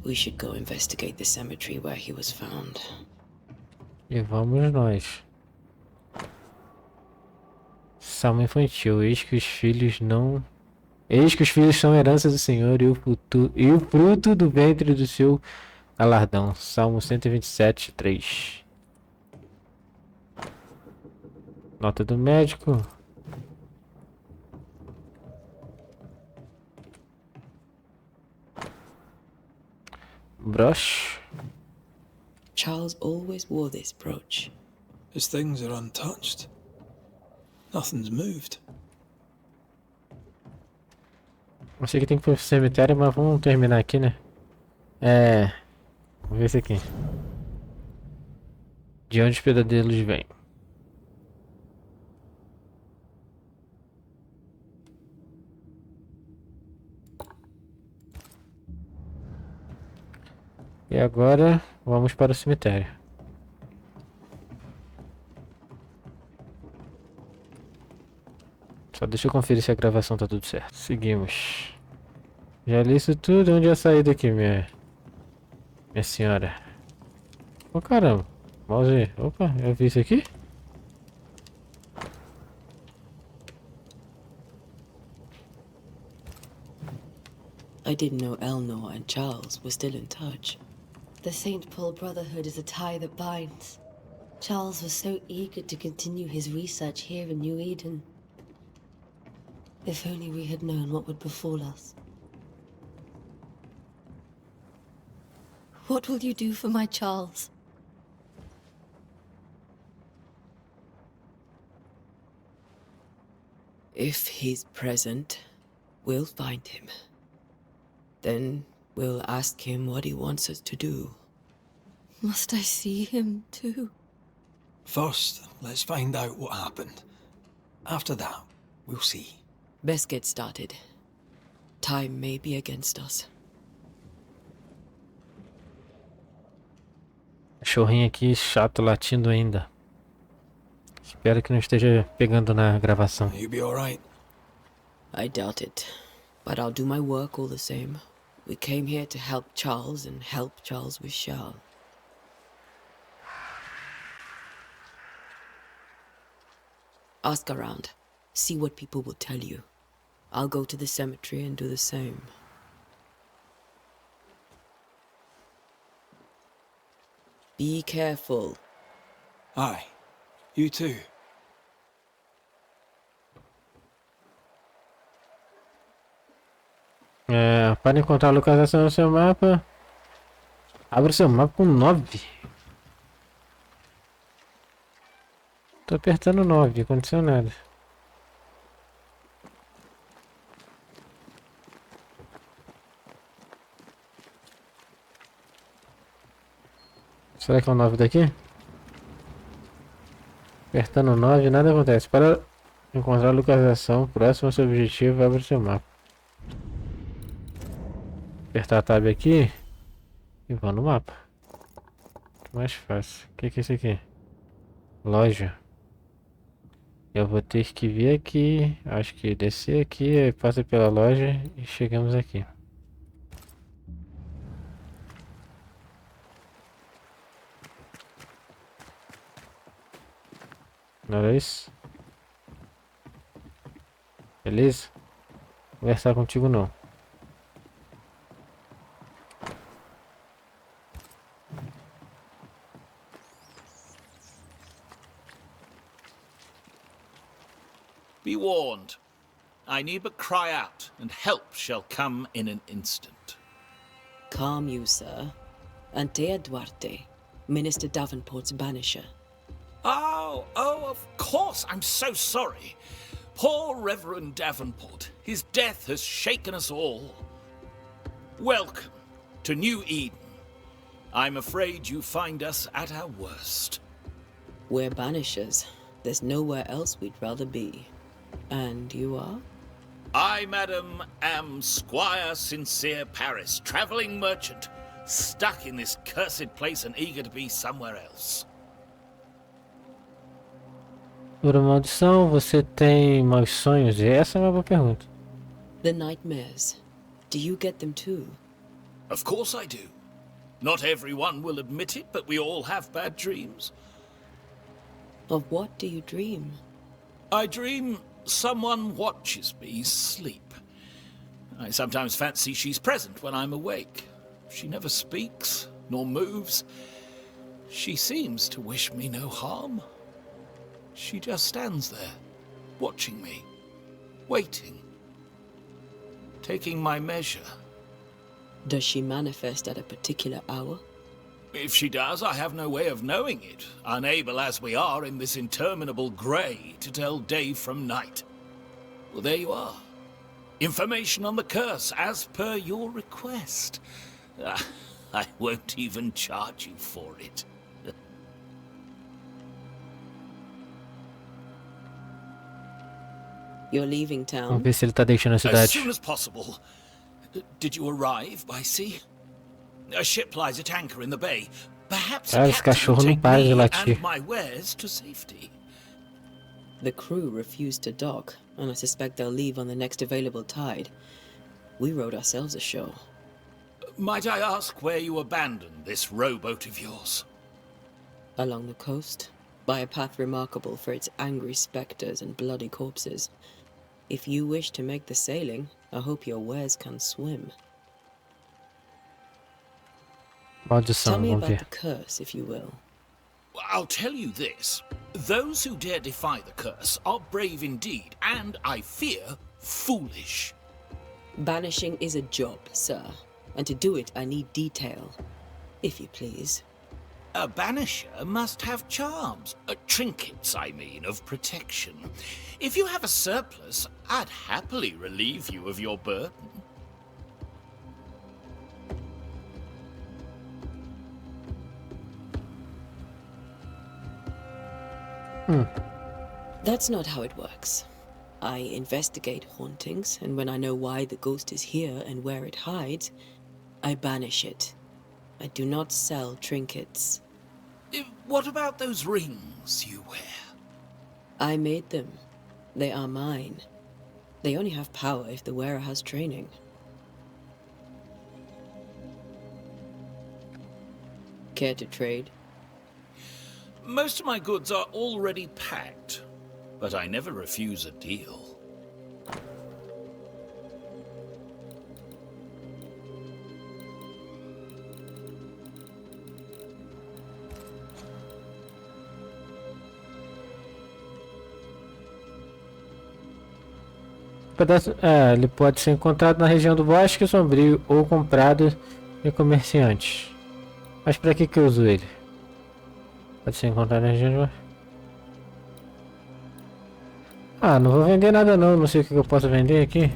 we should go investigate the cemetery where he was found. E vamos nós. Salmo infantil. Eis que os filhos são herança do Senhor e o fruto do ventre do seu galardão. Salmo 127, 3. Nota do médico. Broche. Charles always wore this brooch. His things are untouched. Nothing's moved. Eu sei que tem que ir pro cemitério, mas vamos terminar aqui, né? Vamos ver esse aqui. De onde os pesadelos vêm? E agora vamos para o cemitério. Só deixa eu conferir se a gravação tá tudo certo. Seguimos. Já li isso tudo. Onde é a saída aqui, minha senhora? Ô caramba. Mouse. Opa, eu vi isso aqui? I didn't know Eleanor and Charles were still in touch. The St. Paul Brotherhood is a tie that binds. Charles was so eager to continue his research here in New Eden. If only we had known what would befall us. What will you do for my Charles? If he's present, we'll find him. Then we'll ask him what he wants us to do. Must I see him too? First, let's find out what happened. After that, we'll see. Best get started. Time may be against us. Cachorrinho aqui chato latindo ainda. Espero que não esteja pegando na gravação. You be alright? I doubt it. But I'll do my work all the same. We came here to help Charles and help Charles with Charles. Ask around. See what people will tell you. I'll go to the cemetery and do the same. Be careful. Aye. You too. Para encontrar a localização no seu mapa, abra o seu mapa com 9. Tô apertando 9, não aconteceu nada. Será que é o 9 daqui? Apertando 9, nada acontece. Para encontrar a localização próxima ao seu objetivo, abra o seu mapa. Apertar a tab aqui e vou no mapa. Mais fácil. O que é isso aqui? Loja. Eu vou ter que vir aqui. Acho que descer aqui, aí passa pela loja e chegamos aqui. Não era isso? Beleza? Vou conversar contigo não. Be warned. I need but cry out, and help shall come in an instant. Calm you, sir. Antea Duarte, Minister Davenport's banisher. Oh, of course. I'm so sorry. Poor Reverend Davenport. His death has shaken us all. Welcome to New Eden. I'm afraid you find us at our worst. We're banishers. There's nowhere else we'd rather be. And you are? I, madam, am Squire Sincere Paris, travelling merchant, stuck in this cursed place and eager to be somewhere else. Por maldição, você tem maus sonhos? E essa é uma boa pergunta. The nightmares. Do you get them too? Of course I do. Not everyone will admit it, but we all have bad dreams. Of what do you dream? I dream someone watches me sleep. I sometimes fancy she's present when I'm awake. She never speaks, nor moves. She seems to wish me no harm. She just stands there, watching me, waiting, taking my measure. Does she manifest at a particular hour? If she does, I have no way of knowing it, unable as we are in this interminable grey to tell day from night. Well, there you are. Information on the curse, as per your request. I won't even charge you for it. You're leaving Vamos town? ver se ele tá deixando a As cidade. soon as possible. Did you arrive by sea? A ship lies at anchor in the bay. Perhaps Cara, a esse captain will cachorro não take para de me latir. and my wares to safety. The crew refused to dock, and I suspect they'll leave on the next available tide. We rowed ourselves ashore. Might I ask where you abandoned this rowboat of yours? Along the coast, by a path remarkable for its angry spectres and bloody corpses. If you wish to make the sailing, I hope your wares can swim. Maldição, Tell me vamos about ver. the curse, if you will. I'll tell you this. Those who dare defy the curse are brave indeed, and, I fear, foolish. Banishing is a job, sir. And to do it, I need detail. If you please. A banisher must have charms. Trinkets, I mean, of protection. If you have a surplus, I'd happily relieve you of your burden. That's not how it works. I investigate hauntings, and when I know why the ghost is here and where it hides, I banish it. I do not sell trinkets. What about those rings you wear? I made them. They are mine. They only have power if the wearer has training. Care to trade? Most of my goods are already packed, but I never refuse a deal. Ele pode ser encontrado na região do Bosque Sombrio ou comprado de comerciantes. Mas pra que eu uso ele? Pode ser encontrado na região do Bosque. Ah, não vou vender nada não. Não sei o que eu posso vender aqui.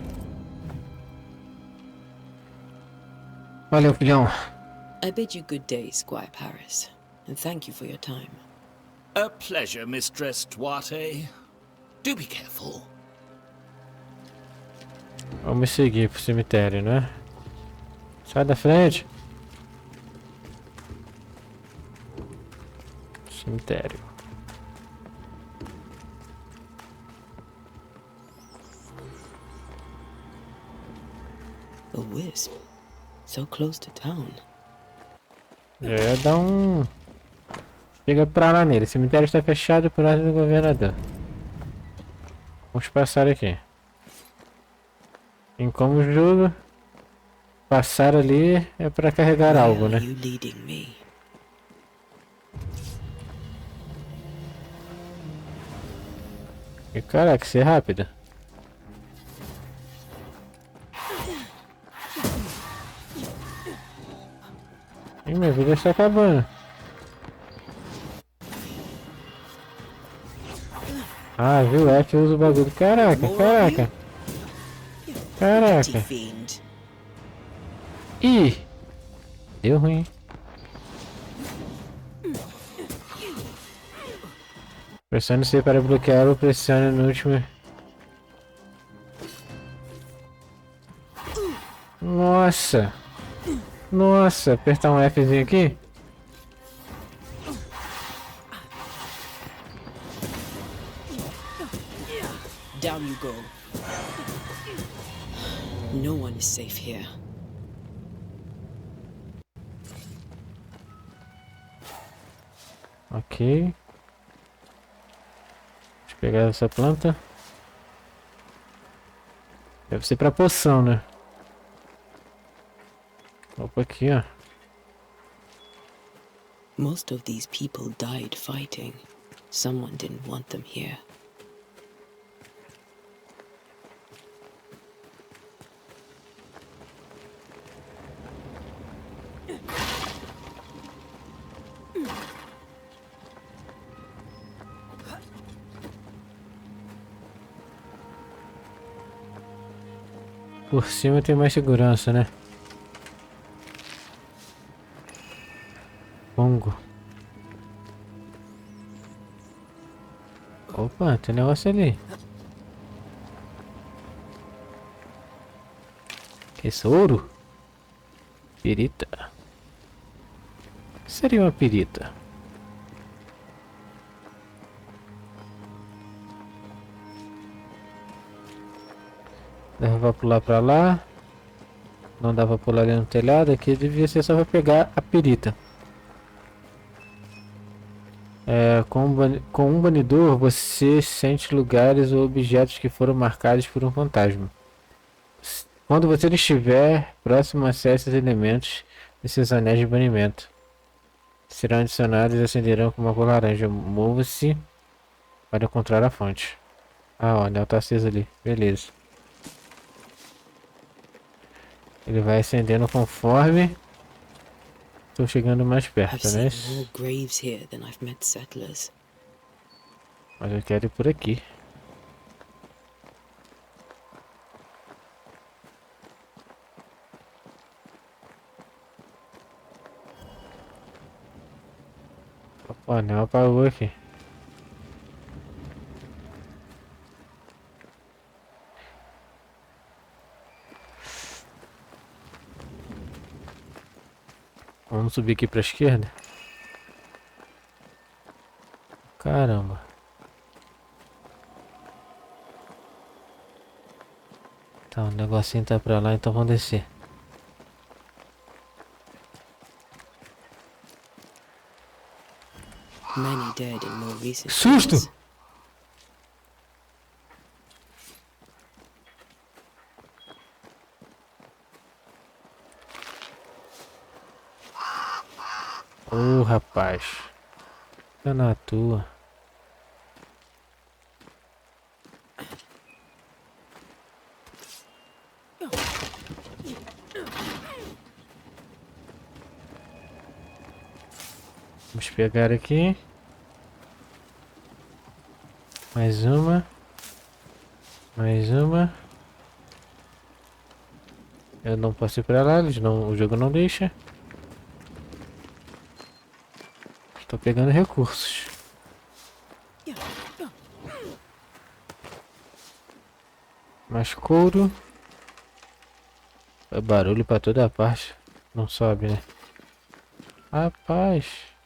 Valeu, filhão. I bid you good day, Squire Paris, and thank you for your time. A pleasure, Mistress Duarte. Do be careful. Vamos seguir pro cemitério, né? Sai da frente. Cemitério. A wisp. So close to town. Dá um... Chega pra lá nele. O cemitério está fechado por ordem do governador. Vamos passar aqui. Em como jogo, passar ali é para carregar algo, né? E caraca, isso é rápido. Ih, minha vida está acabando. Ah, viu? F usa o bagulho. Caraca, caraca. Caraca. Ih! Deu ruim. Pressione C para bloquear ou pressione no último. Nossa! Nossa, apertar um Fzinho aqui. Down you go. No one is safe here. Ok. Deixa eu pegar essa planta. Deve ser pra poção, né? Opa, aqui, ó. Most of these people died fighting. Someone didn't want them here. Por cima tem mais segurança, né? Pongo. Opa, tem negócio ali. Que isso, ouro? Pirita. O que seria uma pirita? Dava pra pular pra lá. Não dá pra pular ali no telhado. Aqui devia ser só pra pegar a pirita. Com um banidor, você sente lugares ou objetos que foram marcados por um fantasma. Quando você estiver próximo, acesse os elementos de seus anéis de banimento. Serão adicionados e acenderão com uma cor laranja. Mova-se para encontrar a fonte. Ah, ó, o anel tá aceso ali. Beleza. Ele vai acendendo conforme estou chegando mais perto, né? Mas eu quero ir por aqui. O anel apagou aqui. Vamos subir aqui para a esquerda. Caramba. Tá, o negocinho tá pra lá, então vamos descer. Susto! Ô, rapaz. Tá na tua. Vamos pegar aqui. Mais uma. Mais uma. Eu não posso ir pra lá, o jogo não deixa. Estou pegando recursos. Mais couro. É barulho pra toda parte. Não sobe, né? Rapaz.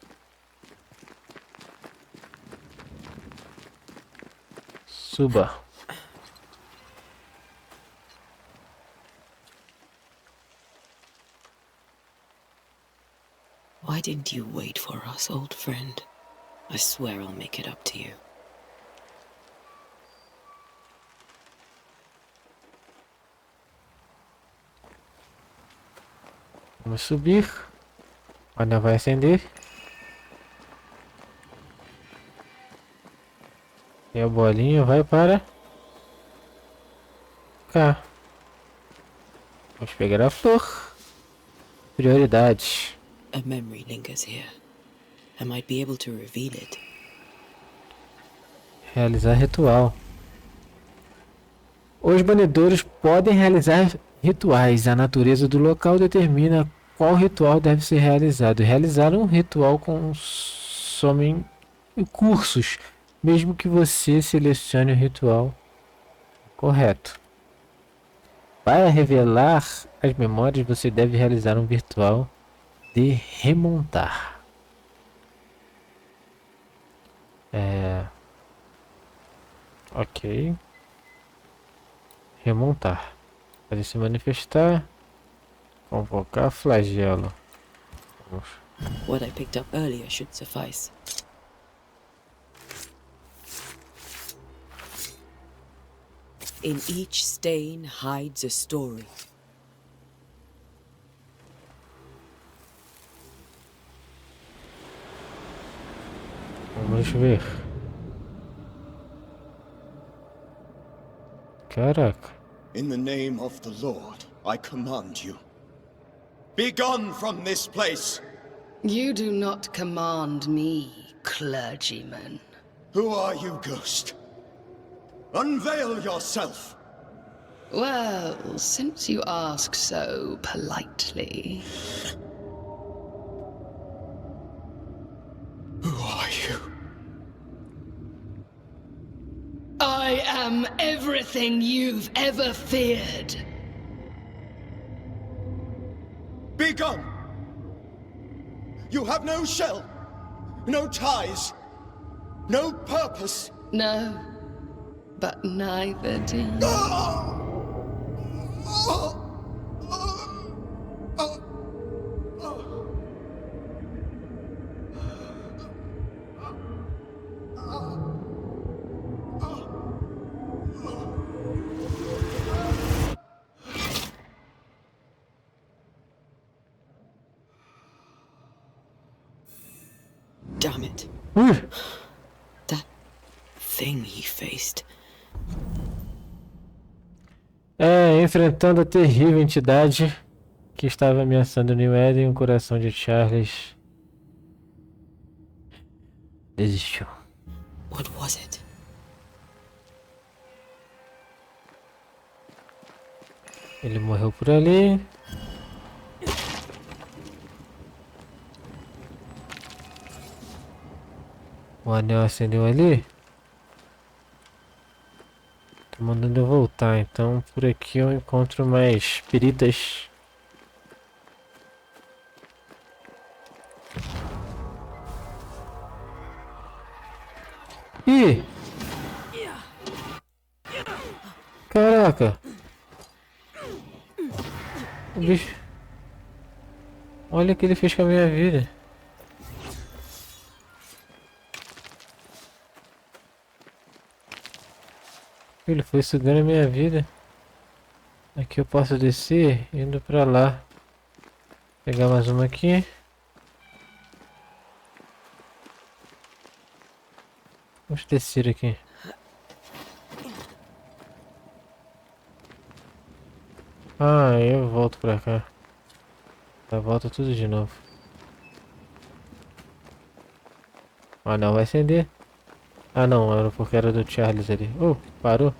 Suba. Why didn't you wait for us, old friend? I swear I'll make it up to you. Vamos subir. O anel vai acender. E a bolinha vai para cá. Vamos pegar a flor. Prioridades. A memory lingers here. I might be able to reveal it. Realizar ritual. Os banidores podem realizar rituais. A natureza do local determina qual ritual deve ser realizado. Realizar um ritual consome recursos, mesmo que você selecione o ritual correto. Para revelar as memórias, você deve realizar um ritual de remontar. Ok. Remontar. Pode se manifestar. Convocar flagelo. Vamos. What I picked up earlier should suffice. In each stain hides a story. Vamos ver. Caraca. In the name of the Lord, I command you. Be gone from this place! You do not command me, clergyman. Who are you, ghost? Unveil yourself! Well, since you ask so politely. Who are you? I am everything you've ever feared. Be gone! You have no shell, no ties, no purpose. No, but neither do you. Damn it. Ui! That thing he faced. Enfrentando a terrível entidade que estava ameaçando New Eden, o coração de Charles desistiu. What was it? Ele morreu por ali. O anel acendeu ali. Tô mandando eu voltar, então por aqui eu encontro mais peritas. Ih! Caraca! O bicho... Olha o que ele fez com a minha vida. Ele foi sugando a minha vida. Aqui eu posso descer indo pra lá. Pegar mais uma aqui. Vamos descer aqui. Ah, eu volto pra cá. Volta tudo de novo. Ah, não vai acender. Ah, não, era porque era do Charles ali. Oh, parou.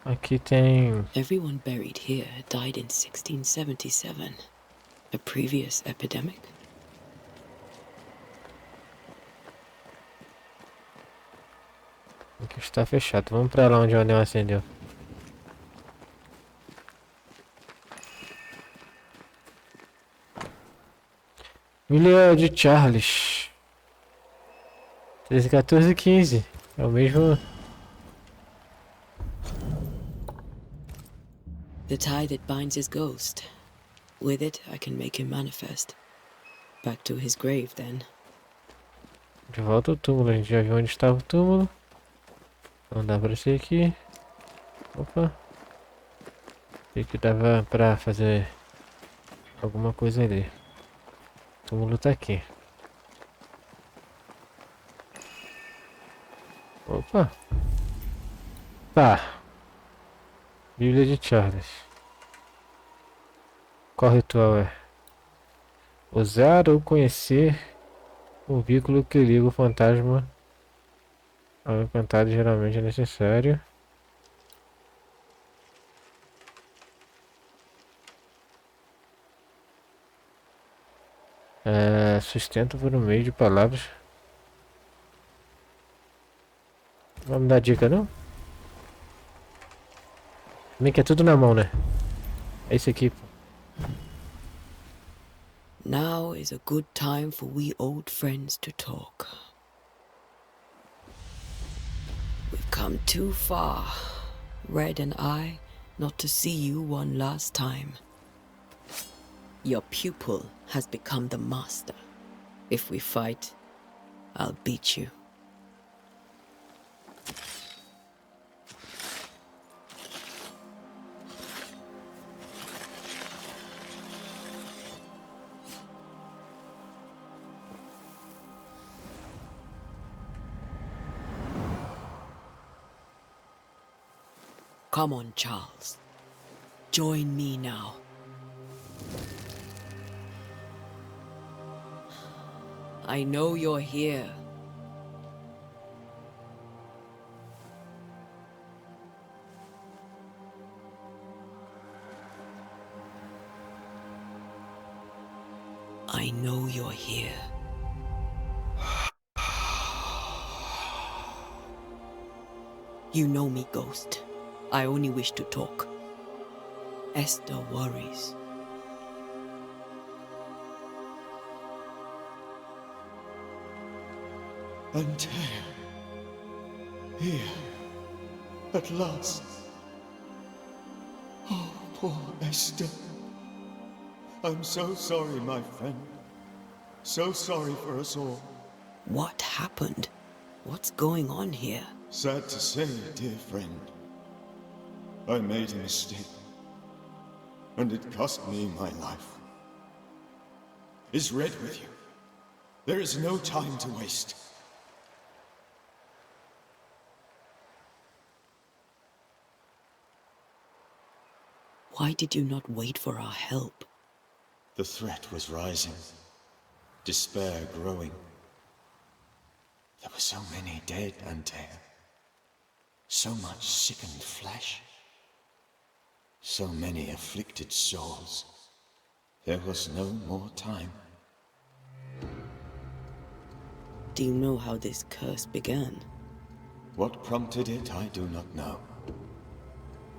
Aqui tem... Everyone buried here died in 1677. A previous epidemic? Aqui está fechado. Vamos pra lá onde o anel acendeu. Ilha de Charles. 13, 14, 15. É o mesmo... The tie that binds his ghost. With it, I can make him manifest. Back to his grave, then. De volta ao túmulo. A gente já viu onde estava o túmulo. Não dá pra ser aqui. Opa. Achei que dava pra fazer alguma coisa ali. O túmulo tá aqui. Opa. Tá. Bíblia de Charles. Qual ritual é? Usar ou conhecer o vínculo que liga o fantasma ao encantado geralmente é necessário. Sustento por um meio de palavras. Vamos dar dica, não? Também que é tudo na mão, né? É isso aqui. Now is a good time for we old friends to talk. We've come too far, Red and I, not to see you one last time. Your pupil has become the master. If we fight, I'll beat you. Come on, Charles. Join me now. I know you're here. know you're here. You know me, Ghost. I only wish to talk. Esther worries. Antea. Here. At last. Oh, poor Esther. I'm so sorry, my friend. So sorry for us all. What happened? What's going on here? Sad to say, dear friend. I made a mistake. And it cost me my life. Is Red with you? There is no time to waste. Why did you not wait for our help? The threat was rising. Despair growing. There were so many dead, Antea. So much sickened flesh. So many afflicted souls. There was no more time. Do you know how this curse began? What prompted it, I do not know.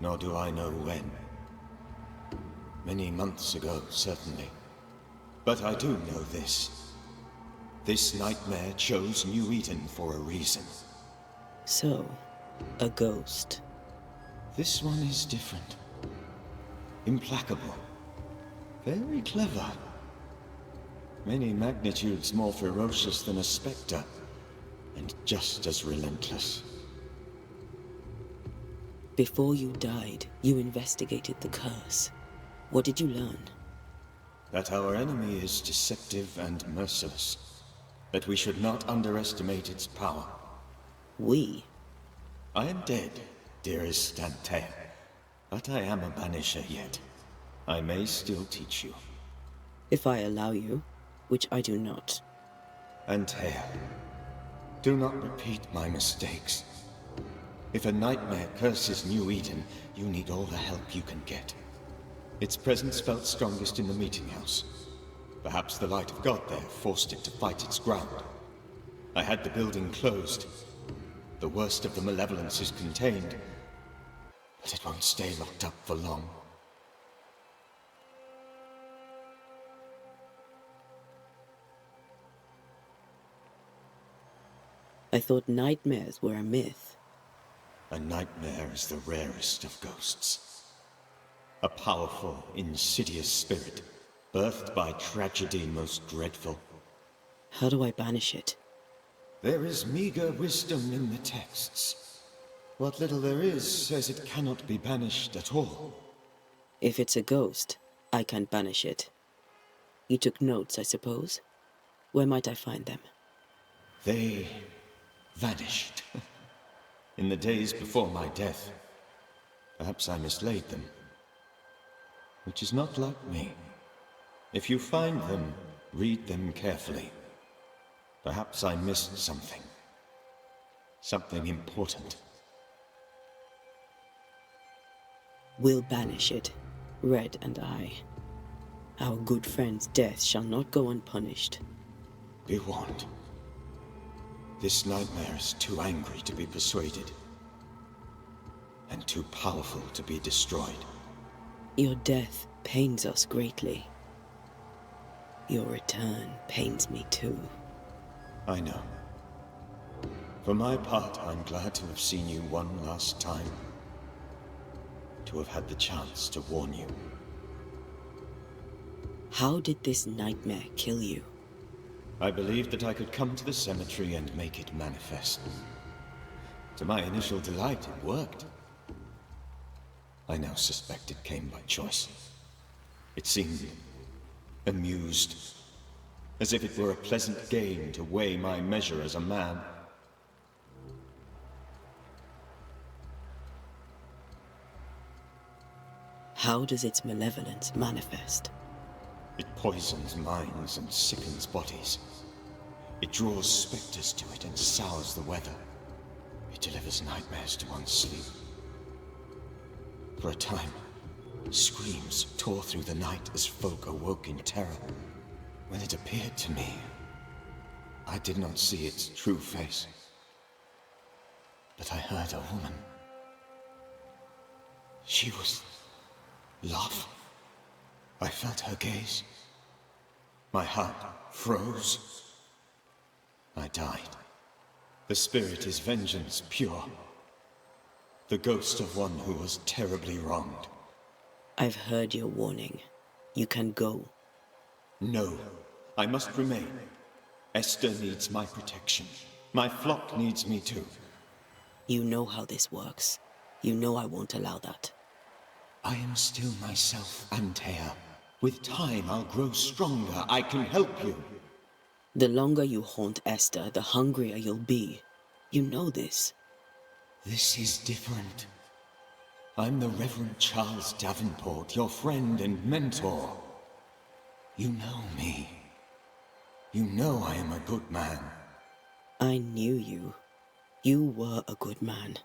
Nor do I know when. Many months ago, certainly. But I do know this. This nightmare chose New Eden for a reason. So, a ghost. This one is different. Implacable. Very clever. Many magnitudes more ferocious than a spectre, and just as relentless. Before you died, you investigated the curse. What did you learn? That our enemy is deceptive and merciless. That we should not underestimate its power. We? I am dead, dearest Antea. But I am a banisher yet. I may still teach you. If I allow you, which I do not. Antea, do not repeat my mistakes. If a nightmare curses New Eden, you need all the help you can get. Its presence felt strongest in the meeting house. Perhaps the light of God there forced it to fight its ground. I had the building closed. The worst of the malevolence is contained, but it won't stay locked up for long. I thought nightmares were a myth. A nightmare is the rarest of ghosts. A powerful, insidious spirit, birthed by tragedy most dreadful. How do I banish it? There is meager wisdom in the texts. What little there is says it cannot be banished at all. If it's a ghost, I can't banish it. You took notes, I suppose? Where might I find them? They vanished. In the days before my death. Perhaps I mislaid them. Which is not like me. If you find them, read them carefully. Perhaps I missed something. Something important. We'll banish it, Red and I. Our good friend's death shall not go unpunished. Be warned. This nightmare is too angry to be persuaded. And too powerful to be destroyed. Your death pains us greatly. Your return pains me too. I know. For my part, I'm glad to have seen you one last time. To have had the chance to warn you. How did this nightmare kill you? I believed that I could come to the cemetery and make it manifest. To my initial delight, it worked. I now suspect it came by choice. It seemed amused, as if it were a pleasant game to weigh my measure as a man. How does its malevolence manifest? It poisons minds and sickens bodies. It draws specters to it and sours the weather. It delivers nightmares to one's sleep. For a time, screams tore through the night as folk awoke in terror. When it appeared to me, I did not see its true face. But I heard a woman. She was love. I felt her gaze. My heart froze. I died. The spirit is vengeance pure. The ghost of one who was terribly wronged. I've heard your warning. You can go. No, I must remain. Esther needs my protection. My flock needs me too. You know how this works. You know I won't allow that. I am still myself, Antea. With time, I'll grow stronger. I can help you. The longer you haunt Esther, the hungrier you'll be. You know this. This is different. I'm the Reverend Charles Davenport, your friend and mentor. You know me. You know I am a good man. I knew you. You were a good man.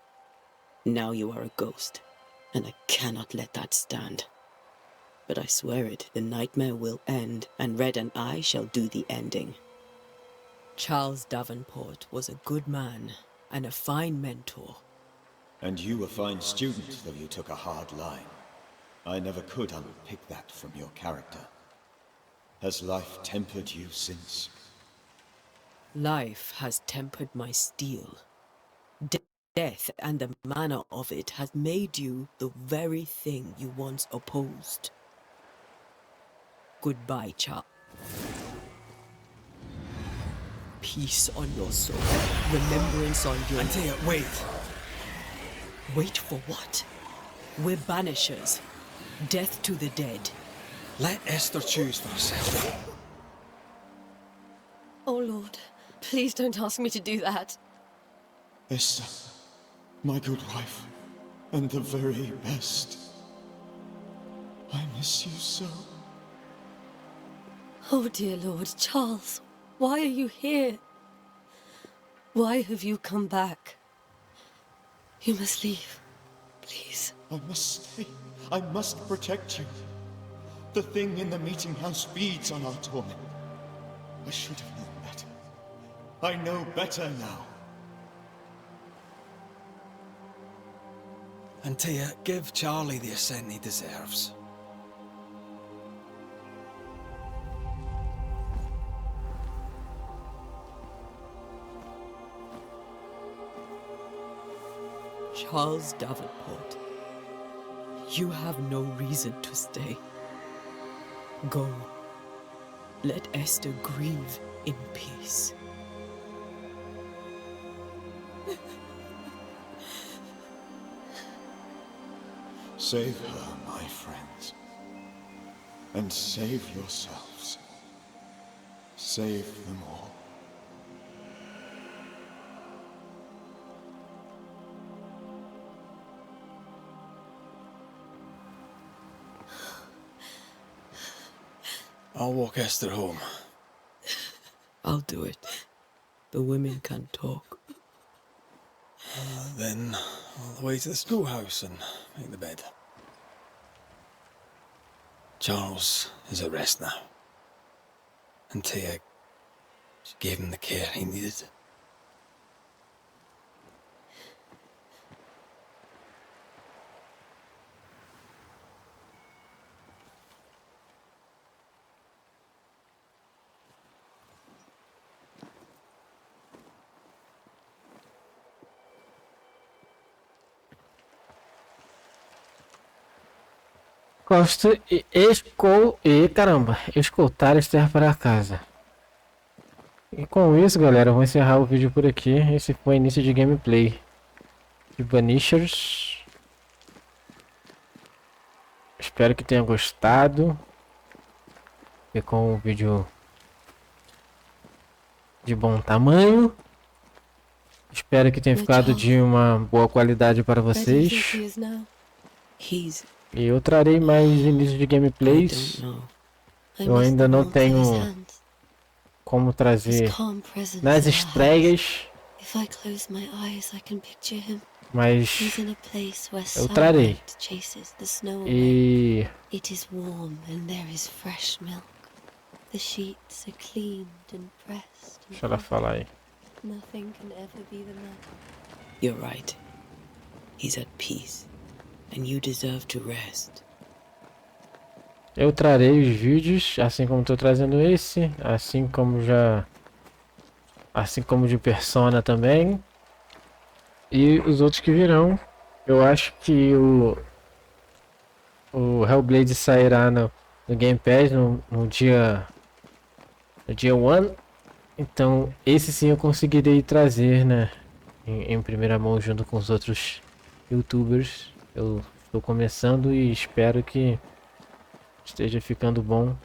Now you are a ghost, and I cannot let that stand. But I swear it, the nightmare will end, and Red and I shall do the ending. Charles Davenport was a good man, and a fine mentor. And you a fine student, though you took a hard line. I never could unpick that from your character. Has life tempered you since? Life has tempered my steel. Death and the manner of it has made you the very thing you once opposed. Goodbye, Charles. Peace on your soul. Remembrance on your... Antea, wait. Wait for what? We're banishers. Death to the dead. Let Esther choose for herself. Oh, Lord. Please don't ask me to do that. Esther, my good wife, and the very best. I miss you so. Oh, dear Lord. Charles, why are you here? Why have you come back? You must leave. Please. I must stay. I must protect you. The thing in the meeting house feeds on our torment. I should have known better. I know better now. Antea, give Charlie the ascent he deserves. Charles Davenport, you have no reason to stay. Go. Let Esther grieve in peace. Save her, my friends. And save yourselves. Save them all. I'll walk Esther home. I'll do it. The women can talk. Then all the way to the schoolhouse and make the bed. Charles is at rest now. Antea, she gave him the care he needed. Gosto escoltar Esther para casa. E com isso, galera, eu vou encerrar o vídeo por aqui. Esse foi o início de gameplay de Banishers. Espero que tenha gostado. Ficou um vídeo de bom tamanho. Espero que tenha ficado de uma boa qualidade para vocês. E eu trarei mais início de gameplays. Eu ainda não tenho como trazer nas estreias, mas eu trarei. E The sheets are cleaned and pressed. Deixa ela falar aí. Nothing can ever be the matter. You're right. He's at peace, and you deserve to rest. Eu trarei os vídeos, assim como estou trazendo esse, assim como de Persona também, e os outros que virão. Eu acho que o Hellblade sairá no Game Pass no dia 1, então esse sim eu conseguirei trazer, né, em primeira mão junto com os outros YouTubers. Eu estou começando e espero que esteja ficando bom.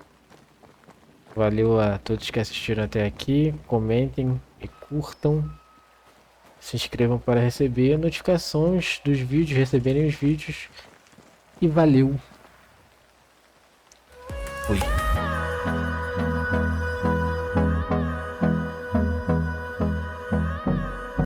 Valeu a todos que assistiram até aqui. Comentem e curtam. Se inscrevam para receber notificações dos vídeos, receberem os vídeos. E valeu. Fui.